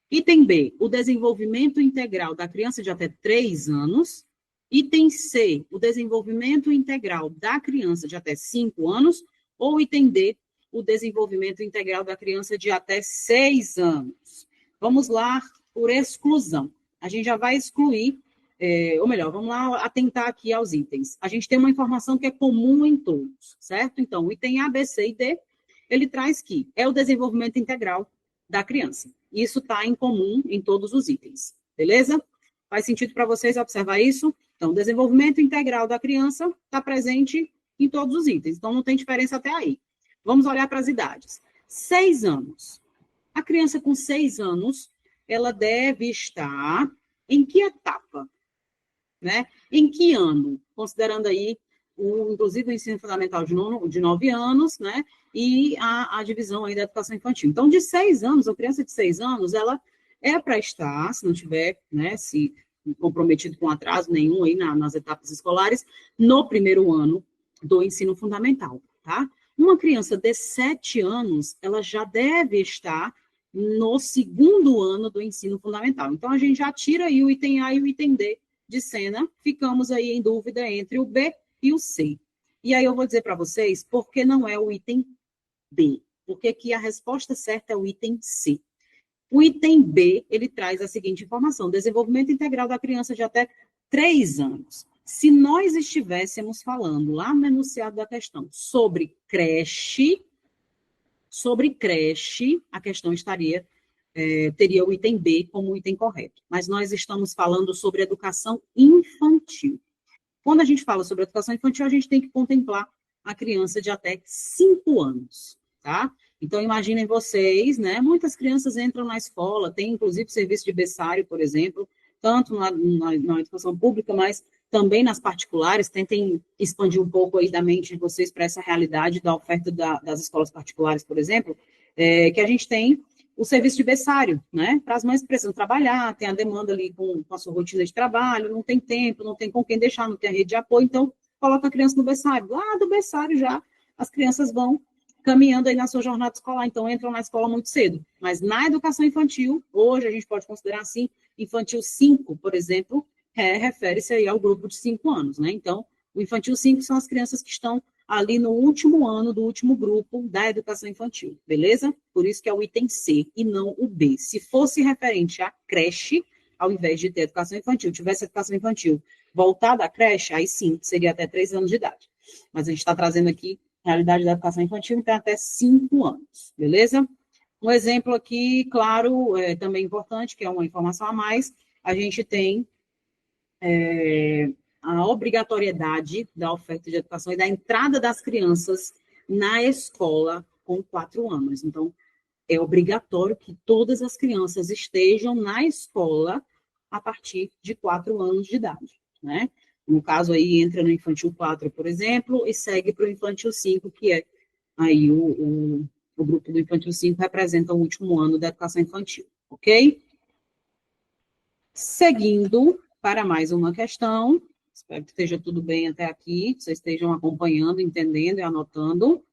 Item B, o desenvolvimento integral da criança de até 3 anos. Item C, o desenvolvimento integral da criança de até 5 anos. Ou item D, o desenvolvimento integral da criança de até 6 anos. Vamos lá por exclusão. A gente já vai excluir, ou melhor, vamos lá atentar aqui aos itens. A gente tem uma informação que é comum em todos, certo? Então, o item A, B, C e D, ele traz que é o desenvolvimento integral da criança. Isso está em comum em todos os itens, beleza? Faz sentido para vocês observar isso? Então, o desenvolvimento integral da criança está presente em todos os itens, então não tem diferença até aí. Vamos olhar para as idades. 6 anos. A criança com 6 anos, ela deve estar em que etapa? Né? Em que ano? Considerando aí, inclusive, o ensino fundamental de 9 anos, né? E a divisão aí da educação infantil. Então, de 6 anos, a criança de 6 anos, ela é para estar, se não tiver, né, se comprometido com atraso nenhum aí nas etapas escolares, no primeiro ano do ensino fundamental, tá? Uma criança de 7 anos, ela já deve estar no segundo ano do ensino fundamental. Então, a gente já tira aí o item A e o item D de cena, ficamos aí em dúvida entre o B e o C. E aí eu vou dizer para vocês por que não é o item B, porque que a resposta certa é o item C. O item B, ele traz a seguinte informação: desenvolvimento integral da criança de até 3 anos. Se nós estivéssemos falando lá no enunciado da questão sobre creche, a questão teria o item B como item correto. Mas nós estamos falando sobre educação infantil. Quando a gente fala sobre educação infantil, a gente tem que contemplar a criança de até 5 anos, tá? Então, imaginem vocês, né? Muitas crianças entram na escola, tem inclusive serviço de berçário, por exemplo, tanto na educação pública, mas também nas particulares. Tentem expandir um pouco aí da mente de vocês para essa realidade da oferta das escolas particulares, por exemplo, que a gente tem o serviço de berçário, né? Para as mães que precisam trabalhar, tem a demanda ali com a sua rotina de trabalho, não tem tempo, não tem com quem deixar, não tem a rede de apoio, então coloca a criança no berçário. Lá do berçário já as crianças vão caminhando aí na sua jornada escolar, então entram na escola muito cedo. Mas na educação infantil, hoje a gente pode considerar assim, infantil 5, por exemplo, refere-se aí ao grupo de 5 anos, né? Então, o infantil 5 são as crianças que estão ali no último ano do último grupo da educação infantil, beleza? Por isso que é o item C e não o B. Se fosse referente à creche, ao invés de ter educação infantil, tivesse educação infantil voltada à creche, aí sim, seria até 3 anos de idade. Mas a gente está trazendo aqui a realidade da educação infantil, então até 5 anos, beleza? Um exemplo aqui, claro, também importante, que é uma informação a mais, a gente tem a obrigatoriedade da oferta de educação e da entrada das crianças na escola com 4 anos. Então, é obrigatório que todas as crianças estejam na escola a partir de 4 anos de idade, né? No caso aí, entra no infantil 4, por exemplo, e segue para o infantil 5, que é aí o grupo do infantil 5 representa o último ano da educação infantil, ok? Seguindo para mais uma questão, espero que esteja tudo bem até aqui, que vocês estejam acompanhando, entendendo e anotando.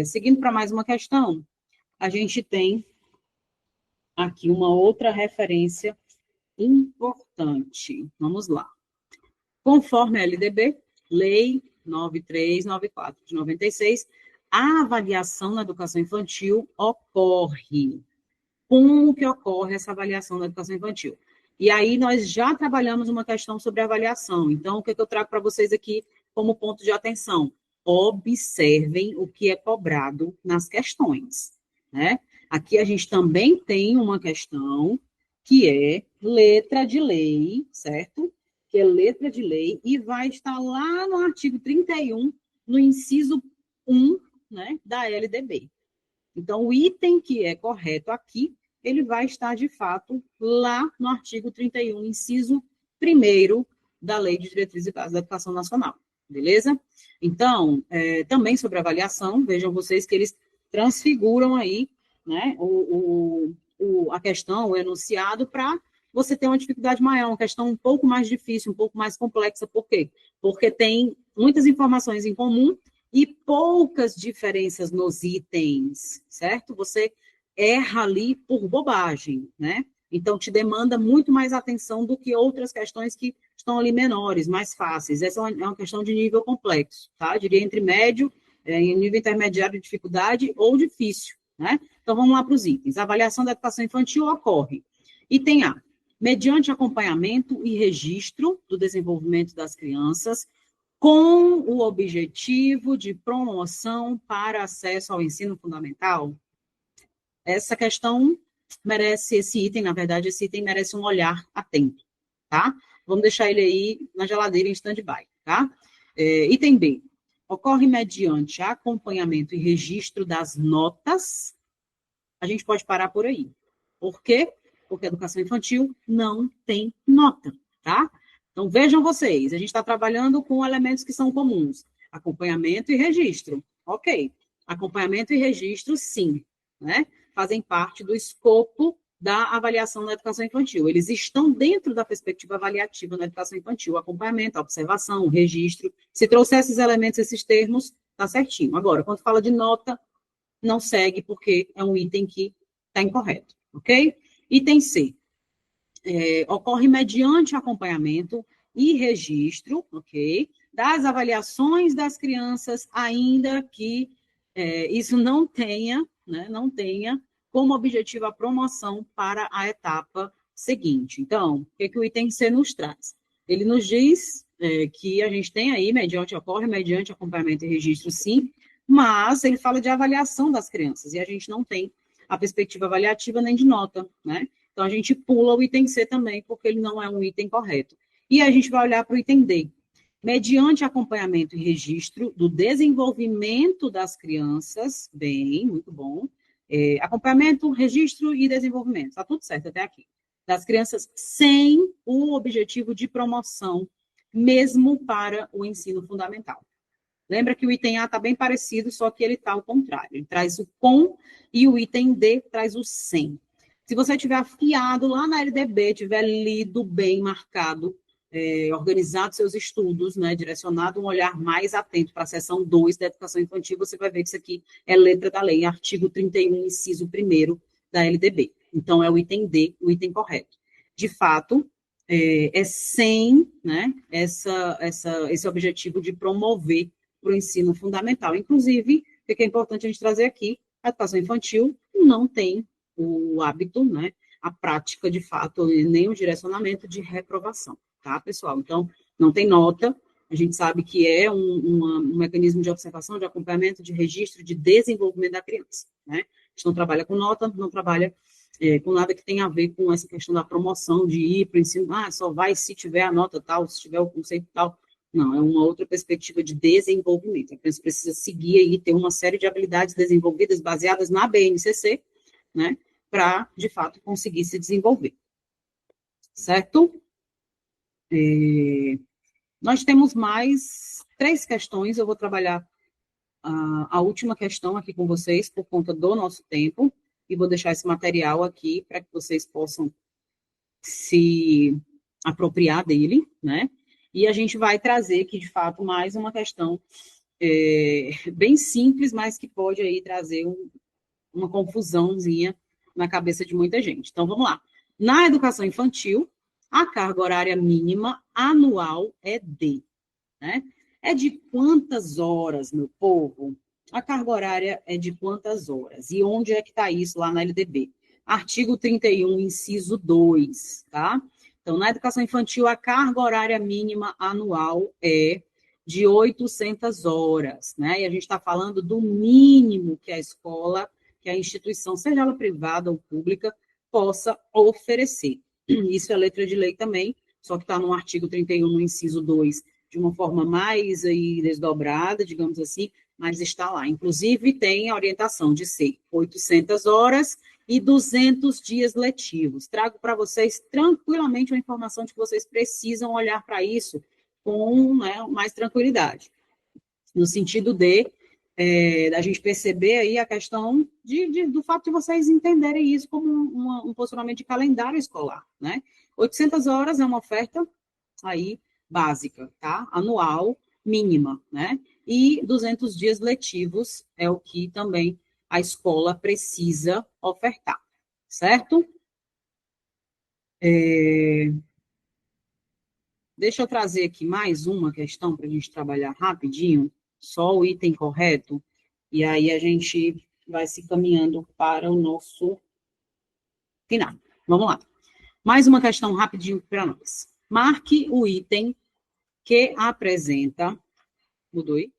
Seguindo para mais uma questão, a gente tem aqui uma outra referência importante. Vamos lá. Conforme a LDB, Lei 9394 de 96, a avaliação na educação infantil ocorre. Como que ocorre essa avaliação na educação infantil? E aí nós já trabalhamos uma questão sobre avaliação. Então, o que eu trago para vocês aqui como ponto de atenção? Observem o que é cobrado nas questões, né? Aqui a gente também tem uma questão que é letra de lei, certo? Que é letra de lei e vai estar lá no artigo 31, no inciso 1, né, da LDB. Então, o item que é correto aqui, ele vai estar, de fato, lá no artigo 31, inciso 1º da Lei de Diretrizes e Bases da Educação Nacional, beleza? Então, também sobre avaliação, vejam vocês que eles transfiguram aí, né, a questão, o enunciado, para você ter uma dificuldade maior, uma questão um pouco mais difícil, um pouco mais complexa. Por quê? Porque tem muitas informações em comum e poucas diferenças nos itens, certo? Você erra ali por bobagem, né? Então, te demanda muito mais atenção do que outras questões que estão ali menores, mais fáceis. Essa é uma questão de nível complexo, tá? Eu diria entre médio, em nível intermediário de dificuldade ou difícil, né? Então, vamos lá para os itens. A avaliação da educação infantil ocorre. Item A, mediante acompanhamento e registro do desenvolvimento das crianças, com o objetivo de promoção para acesso ao ensino fundamental. Essa questão merece, esse item merece um olhar atento, tá? Vamos deixar ele aí na geladeira em stand-by, tá? Item B. Ocorre mediante acompanhamento e registro das notas. A gente pode parar por aí. Por quê? Porque a educação infantil não tem nota, tá? Então, vejam vocês, a gente está trabalhando com elementos que são comuns. Acompanhamento e registro. Ok. Acompanhamento e registro, sim, né? Fazem parte do escopo da avaliação na educação infantil. Eles estão dentro da perspectiva avaliativa na educação infantil. Acompanhamento, observação, registro. Se trouxer esses elementos, esses termos, tá certinho. Agora, quando fala de nota, não segue, porque é um item que está incorreto, ok? Item C. Ocorre mediante acompanhamento e registro, ok? Das avaliações das crianças, ainda que isso não tenha, né, não tenha como objetivo a promoção para a etapa seguinte. Então, o que o item C nos traz? Ele nos diz que a gente tem aí, ocorre mediante acompanhamento e registro, sim, mas ele fala de avaliação das crianças, e a gente não tem a perspectiva avaliativa nem de nota, né? Então, a gente pula o item C também, porque ele não é um item correto. E a gente vai olhar para o item D. Mediante acompanhamento e registro do desenvolvimento das crianças, bem, muito bom, acompanhamento, registro e desenvolvimento, está tudo certo até aqui. Das crianças sem o objetivo de promoção, mesmo para o ensino fundamental. Lembra que o item A está bem parecido, só que ele está ao contrário. Ele traz o com e o item D traz o sem. Se você tiver afiado lá na LDB, tiver lido bem, marcado, organizado seus estudos, né, direcionado um olhar mais atento para a seção 2 da educação infantil, você vai ver que isso aqui é letra da lei, artigo 31, inciso 1º da LDB. Então, é o item D, o item correto. De fato, é sem, né, esse objetivo de promover para o ensino fundamental. Inclusive, o que é importante a gente trazer aqui, a educação infantil não tem o hábito, né, a prática, de fato, nem o direcionamento de reprovação, tá, pessoal? Então, não tem nota, a gente sabe que é um mecanismo de observação, de acompanhamento, de registro, de desenvolvimento da criança, né? A gente não trabalha com nota, não trabalha com nada que tenha a ver com essa questão da promoção, de ir para o ensino, só vai se tiver a nota tal, se tiver o conceito tal. Não, é uma outra perspectiva de desenvolvimento. A criança precisa seguir aí, ter uma série de habilidades desenvolvidas baseadas na BNCC, né, para, de fato, conseguir se desenvolver. Certo? Nós temos mais 3 questões, eu vou trabalhar a última questão aqui com vocês, por conta do nosso tempo, e vou deixar esse material aqui para que vocês possam se apropriar dele, né? E a gente vai trazer aqui, de fato, mais uma questão bem simples, mas que pode aí trazer uma confusãozinha na cabeça de muita gente. Então, vamos lá. Na educação infantil, a carga horária mínima anual é de, né? É de quantas horas, meu povo? A carga horária é de quantas horas? E onde é que está isso lá na LDB? Artigo 31, inciso 2, tá? Então, na educação infantil, a carga horária mínima anual é de 800 horas, né? E a gente está falando do mínimo que a escola, que a instituição, seja ela privada ou pública, possa oferecer. Isso é letra de lei também, só que está no artigo 31, no inciso 2, de uma forma mais aí desdobrada, digamos assim, mas está lá. Inclusive, tem a orientação de ser 800 horas e 200 dias letivos. Trago para vocês tranquilamente uma informação de que vocês precisam olhar para isso com, né, mais tranquilidade, no sentido de a gente perceber aí a questão do fato de vocês entenderem isso como um posicionamento de calendário escolar, né? 800 horas é uma oferta aí básica, tá? Anual, mínima, né? E 200 dias letivos é o que também a escola precisa ofertar, certo? Deixa eu trazer aqui mais uma questão para a gente trabalhar rapidinho, só o item correto, e aí a gente vai se caminhando para o nosso final. Vamos lá. Mais uma questão rapidinho para nós. Marque o item que apresenta... Mudou aí?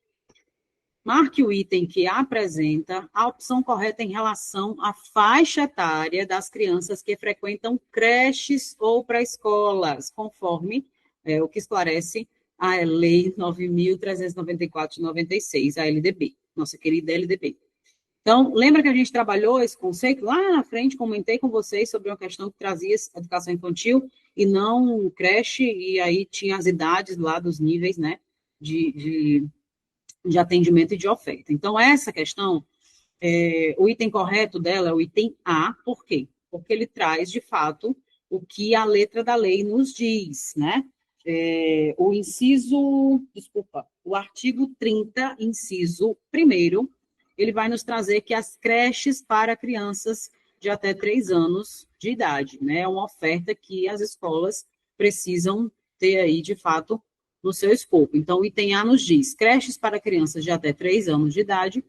Marque o item que apresenta a opção correta em relação à faixa etária das crianças que frequentam creches ou pré-escolas, conforme o que esclarece a Lei 9.394 de 96, a LDB, nossa querida LDB. Então, lembra que a gente trabalhou esse conceito? Lá na frente, comentei com vocês sobre uma questão que trazia educação infantil e não creche, e aí tinha as idades lá dos níveis, né, de atendimento e de oferta. Então, essa questão, o item correto dela é o item A, por quê? Porque ele traz, de fato, o que a letra da lei nos diz, né? O artigo 30, inciso 1º, ele vai nos trazer que as creches para crianças de até 3 anos de idade, né? É uma oferta que as escolas precisam ter aí, de fato, no seu escopo. Então, o item A nos diz, creches para crianças de até 3 anos de idade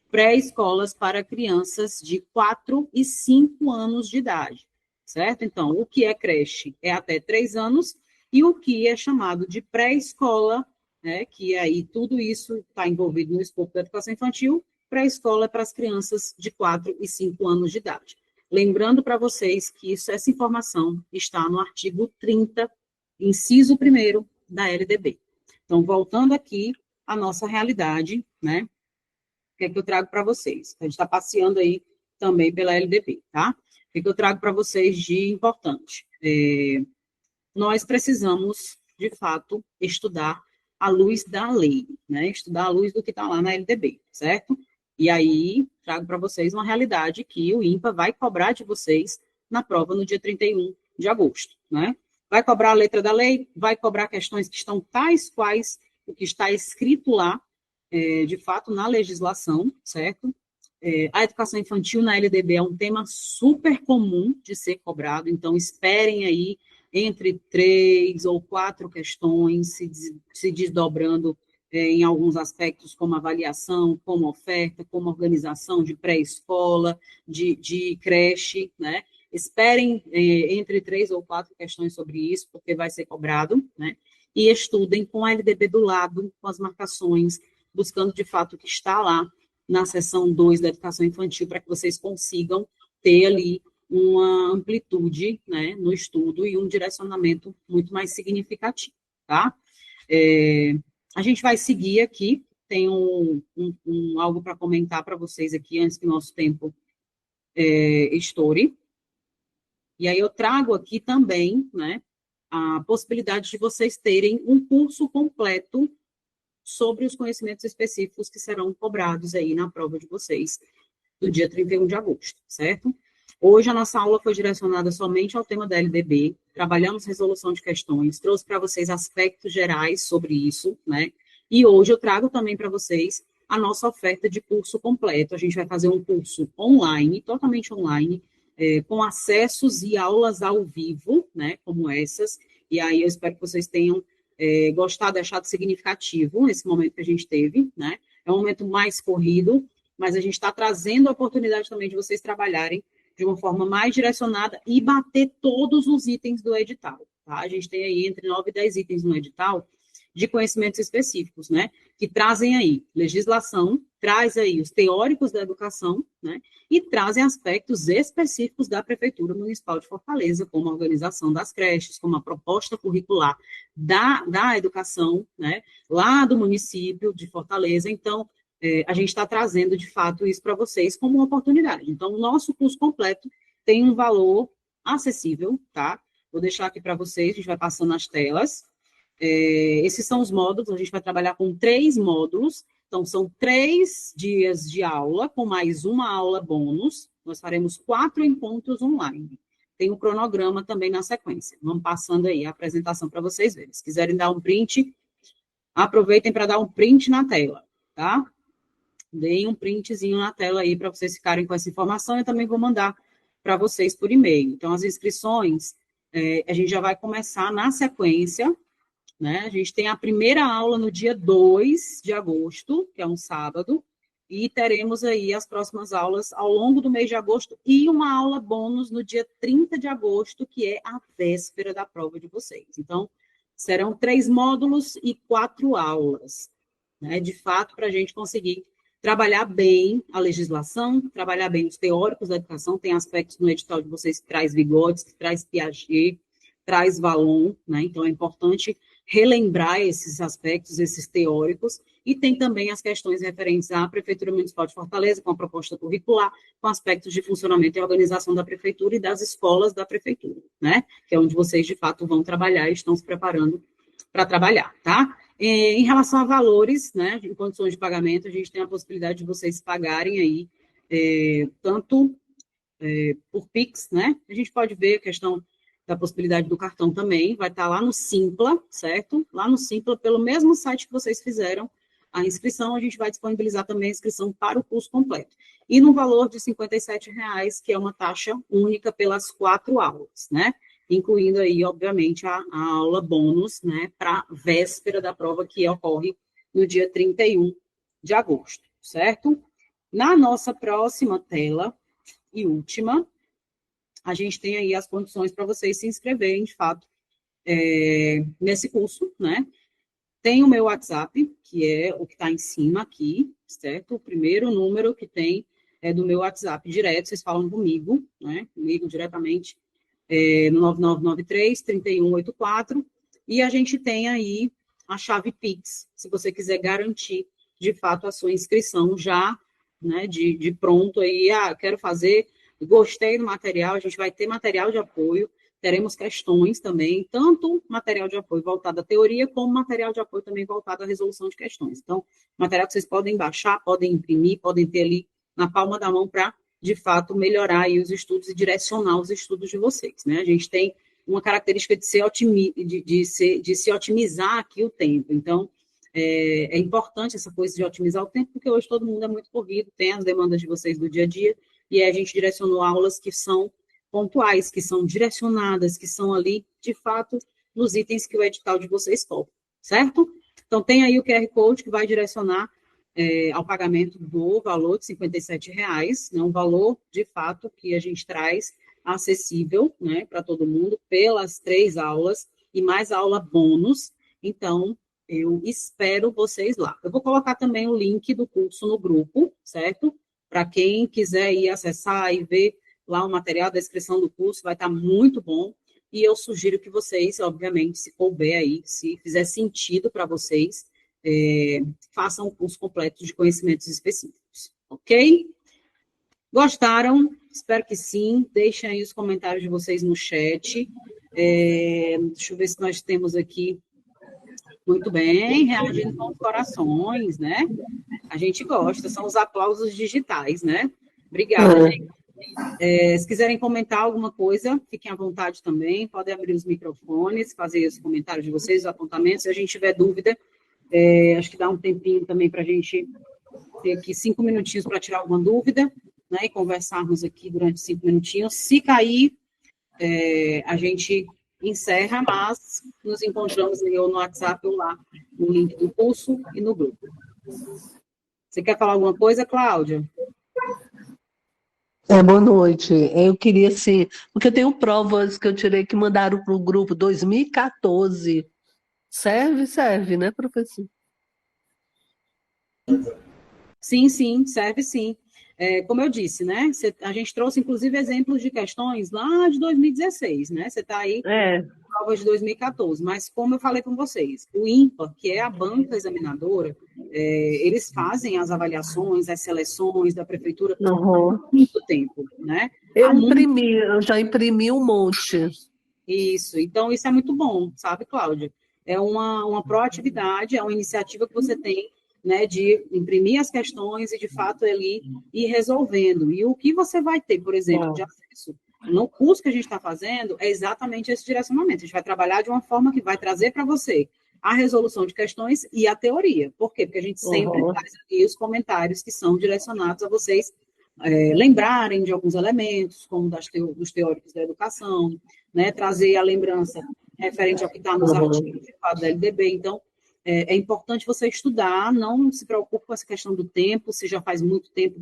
pré-escolas para crianças de 4 e 5 anos de idade, certo? Então, o que é creche é até 3 anos, e o que é chamado de pré-escola, né, que aí tudo isso está envolvido no escopo da educação infantil, pré-escola é para as crianças de 4 e 5 anos de idade. Lembrando para vocês que essa informação está no artigo 30, inciso 1º da LDB. Então, voltando aqui à nossa realidade, né? O que é que eu trago para vocês? A gente está passeando aí também pela LDB, tá? O que é que eu trago para vocês de importante? Nós precisamos, de fato, estudar à luz da lei, né? Estudar à luz do que está lá na LDB, certo? E aí, trago para vocês uma realidade que o INPA vai cobrar de vocês na prova no dia 31 de agosto, né? Vai cobrar a letra da lei, vai cobrar questões que estão tais quais o que está escrito lá, de fato, na legislação, certo? A educação infantil na LDB é um tema super comum de ser cobrado, então esperem aí entre 3 ou 4 questões se desdobrando em alguns aspectos, como avaliação, como oferta, como organização de pré-escola, de creche, né? Esperem entre 3 ou 4 questões sobre isso, porque vai ser cobrado, né? E estudem com a LDB do lado, com as marcações, buscando de fato o que está lá na seção 2 da educação infantil, para que vocês consigam ter ali uma amplitude, né, no estudo e um direcionamento muito mais significativo, tá? A gente vai seguir aqui, tem algo para comentar para vocês aqui, antes que o nosso tempo estoure. E aí eu trago aqui também, né, a possibilidade de vocês terem um curso completo sobre os conhecimentos específicos que serão cobrados aí na prova de vocês do dia 31 de agosto, certo? Hoje a nossa aula foi direcionada somente ao tema da LDB, trabalhamos resolução de questões, trouxe para vocês aspectos gerais sobre isso, né? E hoje eu trago também para vocês a nossa oferta de curso completo. A gente vai fazer um curso online, totalmente online, com acessos e aulas ao vivo, né? Como essas. E aí eu espero que vocês tenham gostado, achado significativo esse momento que a gente teve, né? É um momento mais corrido, mas a gente está trazendo a oportunidade também de vocês trabalharem de uma forma mais direcionada e bater todos os itens do edital, tá? A gente tem aí entre 9 e 10 itens no edital de conhecimentos específicos, né? Que trazem aí legislação, traz aí os teóricos da educação, né? E trazem aspectos específicos da Prefeitura Municipal de Fortaleza, como a organização das creches, como a proposta curricular da educação, né? Lá do município de Fortaleza. Então, a gente está trazendo, de fato, isso para vocês como uma oportunidade. Então, o nosso curso completo tem um valor acessível, tá? Vou deixar aqui para vocês, a gente vai passando as telas. Esses são os módulos, a gente vai trabalhar com 3 módulos, então são 3 dias de aula, com mais uma aula bônus, nós faremos 4 encontros online. Tem um cronograma também na sequência. Vamos passando aí a apresentação para vocês verem. Se quiserem dar um print, aproveitem para dar um print na tela, tá? Deem um printzinho na tela aí para vocês ficarem com essa informação. Eu também vou mandar para vocês por e-mail. Então, as inscrições, a gente já vai começar na sequência, né? A gente tem a primeira aula no dia 2 de agosto, que é um sábado, e teremos aí as próximas aulas ao longo do mês de agosto e uma aula bônus no dia 30 de agosto, que é a véspera da prova de vocês. Então, serão 3 módulos e 4 aulas, né? De fato, para a gente conseguir trabalhar bem a legislação, trabalhar bem os teóricos da educação, tem aspectos no edital de vocês que traz Vygotsky, que traz Piaget, traz Vallon, né? Então é importante relembrar esses aspectos, esses teóricos, e tem também as questões referentes à Prefeitura Municipal de Fortaleza, com a proposta curricular, com aspectos de funcionamento e organização da Prefeitura e das escolas da Prefeitura, né? Que é onde vocês, de fato, vão trabalhar e estão se preparando para trabalhar, tá? Em relação a valores, né, em condições de pagamento, a gente tem a possibilidade de vocês pagarem aí, tanto por Pix, né? A gente pode ver a questão da possibilidade do cartão também, vai estar lá no Simpla, certo? Lá no Simpla, pelo mesmo site que vocês fizeram a inscrição, a gente vai disponibilizar também a inscrição para o curso completo. E no valor de R$ 57,00, que é uma taxa única pelas 4 aulas, né? Incluindo aí, obviamente, a aula bônus, né, para a véspera da prova, que ocorre no dia 31 de agosto, certo? Na nossa próxima tela e última, a gente tem aí as condições para vocês se inscreverem, de fato, nesse curso, né? Tem o meu WhatsApp, que é o que está em cima aqui, certo? O primeiro número que tem é do meu WhatsApp direto, vocês falam comigo, né? Comigo diretamente, no 9993-3184, e a gente tem aí a chave Pix, se você quiser garantir, de fato, a sua inscrição já, né, de pronto aí, quero fazer, gostei do material, a gente vai ter material de apoio, teremos questões também, tanto material de apoio voltado à teoria, como material de apoio também voltado à resolução de questões. Então, material que vocês podem baixar, podem imprimir, podem ter ali na palma da mão para, de fato, melhorar aí os estudos e direcionar os estudos de vocês, né? A gente tem uma característica de se otimizar aqui o tempo. Então, é importante essa coisa de otimizar o tempo, porque hoje todo mundo é muito corrido, tem as demandas de vocês do dia a dia, e aí a gente direcionou aulas que são pontuais, que são direcionadas, que são ali, de fato, nos itens que o edital de vocês cobra, certo? Então, tem aí o QR Code que vai direcionar ao pagamento do valor de R$ 57,00, né, um valor, de fato, que a gente traz acessível, né, para todo mundo, pelas 3 aulas, e mais aula bônus. Então, eu espero vocês lá. Eu vou colocar também o link do curso no grupo, certo? Para quem quiser ir acessar e ver lá o material da inscrição do curso, vai estar muito bom. E eu sugiro que vocês, obviamente, se couber aí, se fizer sentido para vocês, façam o curso completo de conhecimentos específicos, ok? Gostaram? Espero que sim. Deixem aí os comentários de vocês no chat. Deixa eu ver se nós temos aqui. Muito bem, reagindo com os corações, né? A gente gosta, são os aplausos digitais, né? Obrigada, gente. Se quiserem comentar alguma coisa, fiquem à vontade também, podem abrir os microfones, fazer os comentários de vocês, os apontamentos. Se a gente tiver dúvida, acho que dá um tempinho também para a gente ter aqui 5 minutinhos para tirar alguma dúvida, né, e conversarmos aqui durante 5 minutinhos. Se cair, a gente encerra, mas nos encontramos ou no WhatsApp ou lá no link do curso e no grupo. Você quer falar alguma coisa, Cláudia? Boa noite. Eu queria, sim, porque eu tenho provas que eu tirei que mandaram para o grupo 2014. Serve, né, professor? Sim, sim, serve sim. Como eu disse, né? A gente trouxe, inclusive, exemplos de questões lá de 2016, né? Você está aí provas de 2014, mas como eu falei com vocês, o INPA, que é a banca examinadora, eles fazem as avaliações, as seleções da prefeitura há muito tempo, né? Eu já imprimi um monte. Isso, então isso é muito bom, sabe, Cláudia? É uma proatividade, é uma iniciativa que você tem, né, de imprimir as questões e, de fato, ali ir resolvendo. E o que você vai ter, por exemplo, de acesso no curso que a gente está fazendo é exatamente esse direcionamento. A gente vai trabalhar de uma forma que vai trazer para você a resolução de questões e a teoria. Por quê? Porque a gente sempre traz aqui os comentários que são direcionados a vocês lembrarem de alguns elementos, como dos teóricos da educação, né, trazer a lembrança referente ao que está nos artigos de fato da LDB. Então, é importante você estudar, não se preocupe com essa questão do tempo, se já faz muito tempo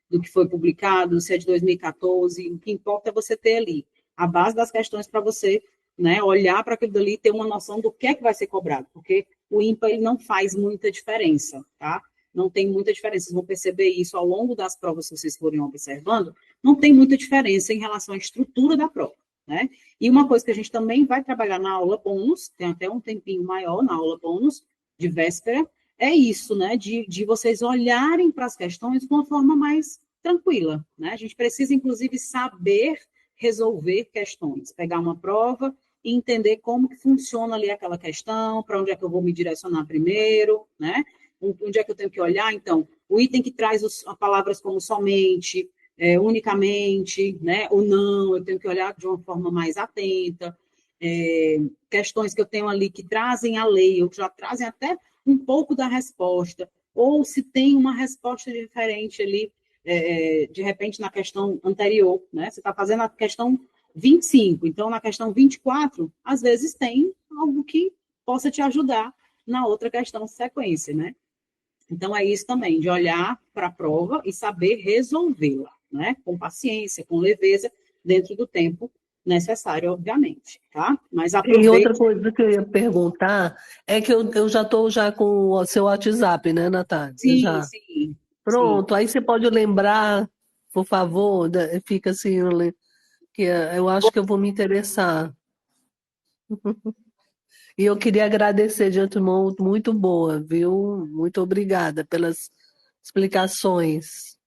do que foi publicado, se é de 2014, o que importa é você ter ali a base das questões para você, né, olhar para aquilo dali e ter uma noção do que é que vai ser cobrado, porque o INPA ele não faz muita diferença, tá? Não tem muita diferença, vocês vão perceber isso ao longo das provas, se vocês forem observando, não tem muita diferença em relação à estrutura da prova, né? E uma coisa que a gente também vai trabalhar na aula bônus, tem até um tempinho maior na aula bônus, de véspera, é isso, né? De vocês olharem para as questões de uma forma mais tranquila, né? A gente precisa, inclusive, saber resolver questões, pegar uma prova e entender como que funciona ali aquela questão, para onde é que eu vou me direcionar primeiro, né? Onde é que eu tenho que olhar? Então, o item que traz as palavras como somente, unicamente, né, ou não, eu tenho que olhar de uma forma mais atenta. Questões que eu tenho ali que trazem a lei, ou que já trazem até um pouco da resposta, ou se tem uma resposta diferente ali, de repente, na questão anterior, né? Você está fazendo a questão 25, então, na questão 24, às vezes tem algo que possa te ajudar na outra questão sequência, né? Então, é isso também, de olhar para a prova e saber resolvê-la, né? Com paciência, com leveza, dentro do tempo necessário, obviamente, tá? Mas E outra aproveite. coisa que eu ia perguntar é que eu já estou já com o seu WhatsApp, né, Natália? Sim, Já. sim, sim. Pronto, aí você pode lembrar, por favor, fica assim, que eu acho que eu vou me interessar. E eu queria agradecer de antemão, muito boa, viu? Muito obrigada pelas explicações.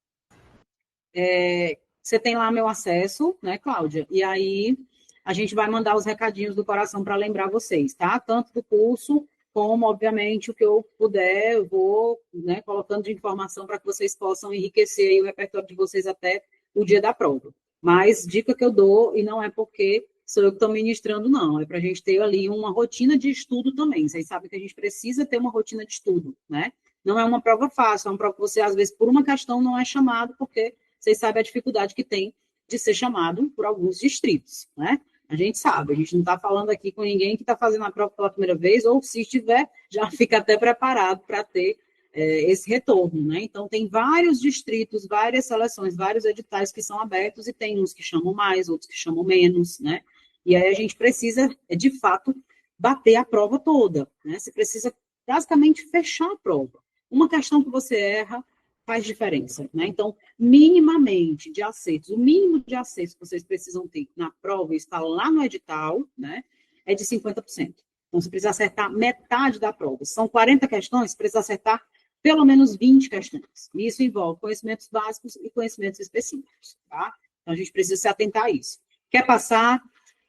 Você tem lá meu acesso, né, Cláudia? E aí a gente vai mandar os recadinhos do coração para lembrar vocês, tá? Tanto do curso, como, obviamente, o que eu puder, eu vou, né, colocando de informação para que vocês possam enriquecer aí o repertório de vocês até o dia da prova. Mas dica que eu dou, e não é porque sou eu que estou ministrando, não, é para a gente ter ali uma rotina de estudo também. Vocês sabem que a gente precisa ter uma rotina de estudo, né? Não é uma prova fácil, é uma prova que você, às vezes, por uma questão, não é chamado, porque vocês sabem a dificuldade que tem de ser chamado por alguns distritos, né? A gente sabe, a gente não está falando aqui com ninguém que está fazendo a prova pela primeira vez, ou se estiver, já fica até preparado para ter esse retorno, né? Então, tem vários distritos, várias seleções, vários editais que são abertos e tem uns que chamam mais, outros que chamam menos, né? E aí a gente precisa, de fato, bater a prova toda, né? Você precisa basicamente fechar a prova. Uma questão que você erra faz diferença, né? Então, minimamente de acertos, o mínimo de acertos que vocês precisam ter na prova, está lá no edital, né? É de 50%. Então, você precisa acertar metade da prova. São 40 questões, precisa acertar pelo menos 20 questões. E isso envolve conhecimentos básicos e conhecimentos específicos, tá? Então, a gente precisa se atentar a isso. Quer passar,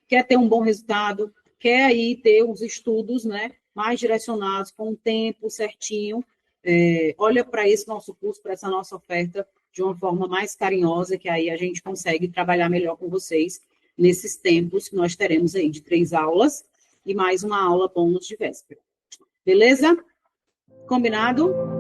quer ter um bom resultado, quer aí ter os estudos, né, mais direcionados, com o tempo certinho, olha para esse nosso curso, para essa nossa oferta, de uma forma mais carinhosa, que aí a gente consegue trabalhar melhor com vocês nesses tempos que nós teremos aí de 3 aulas e mais uma aula bônus de véspera. Beleza? Combinado?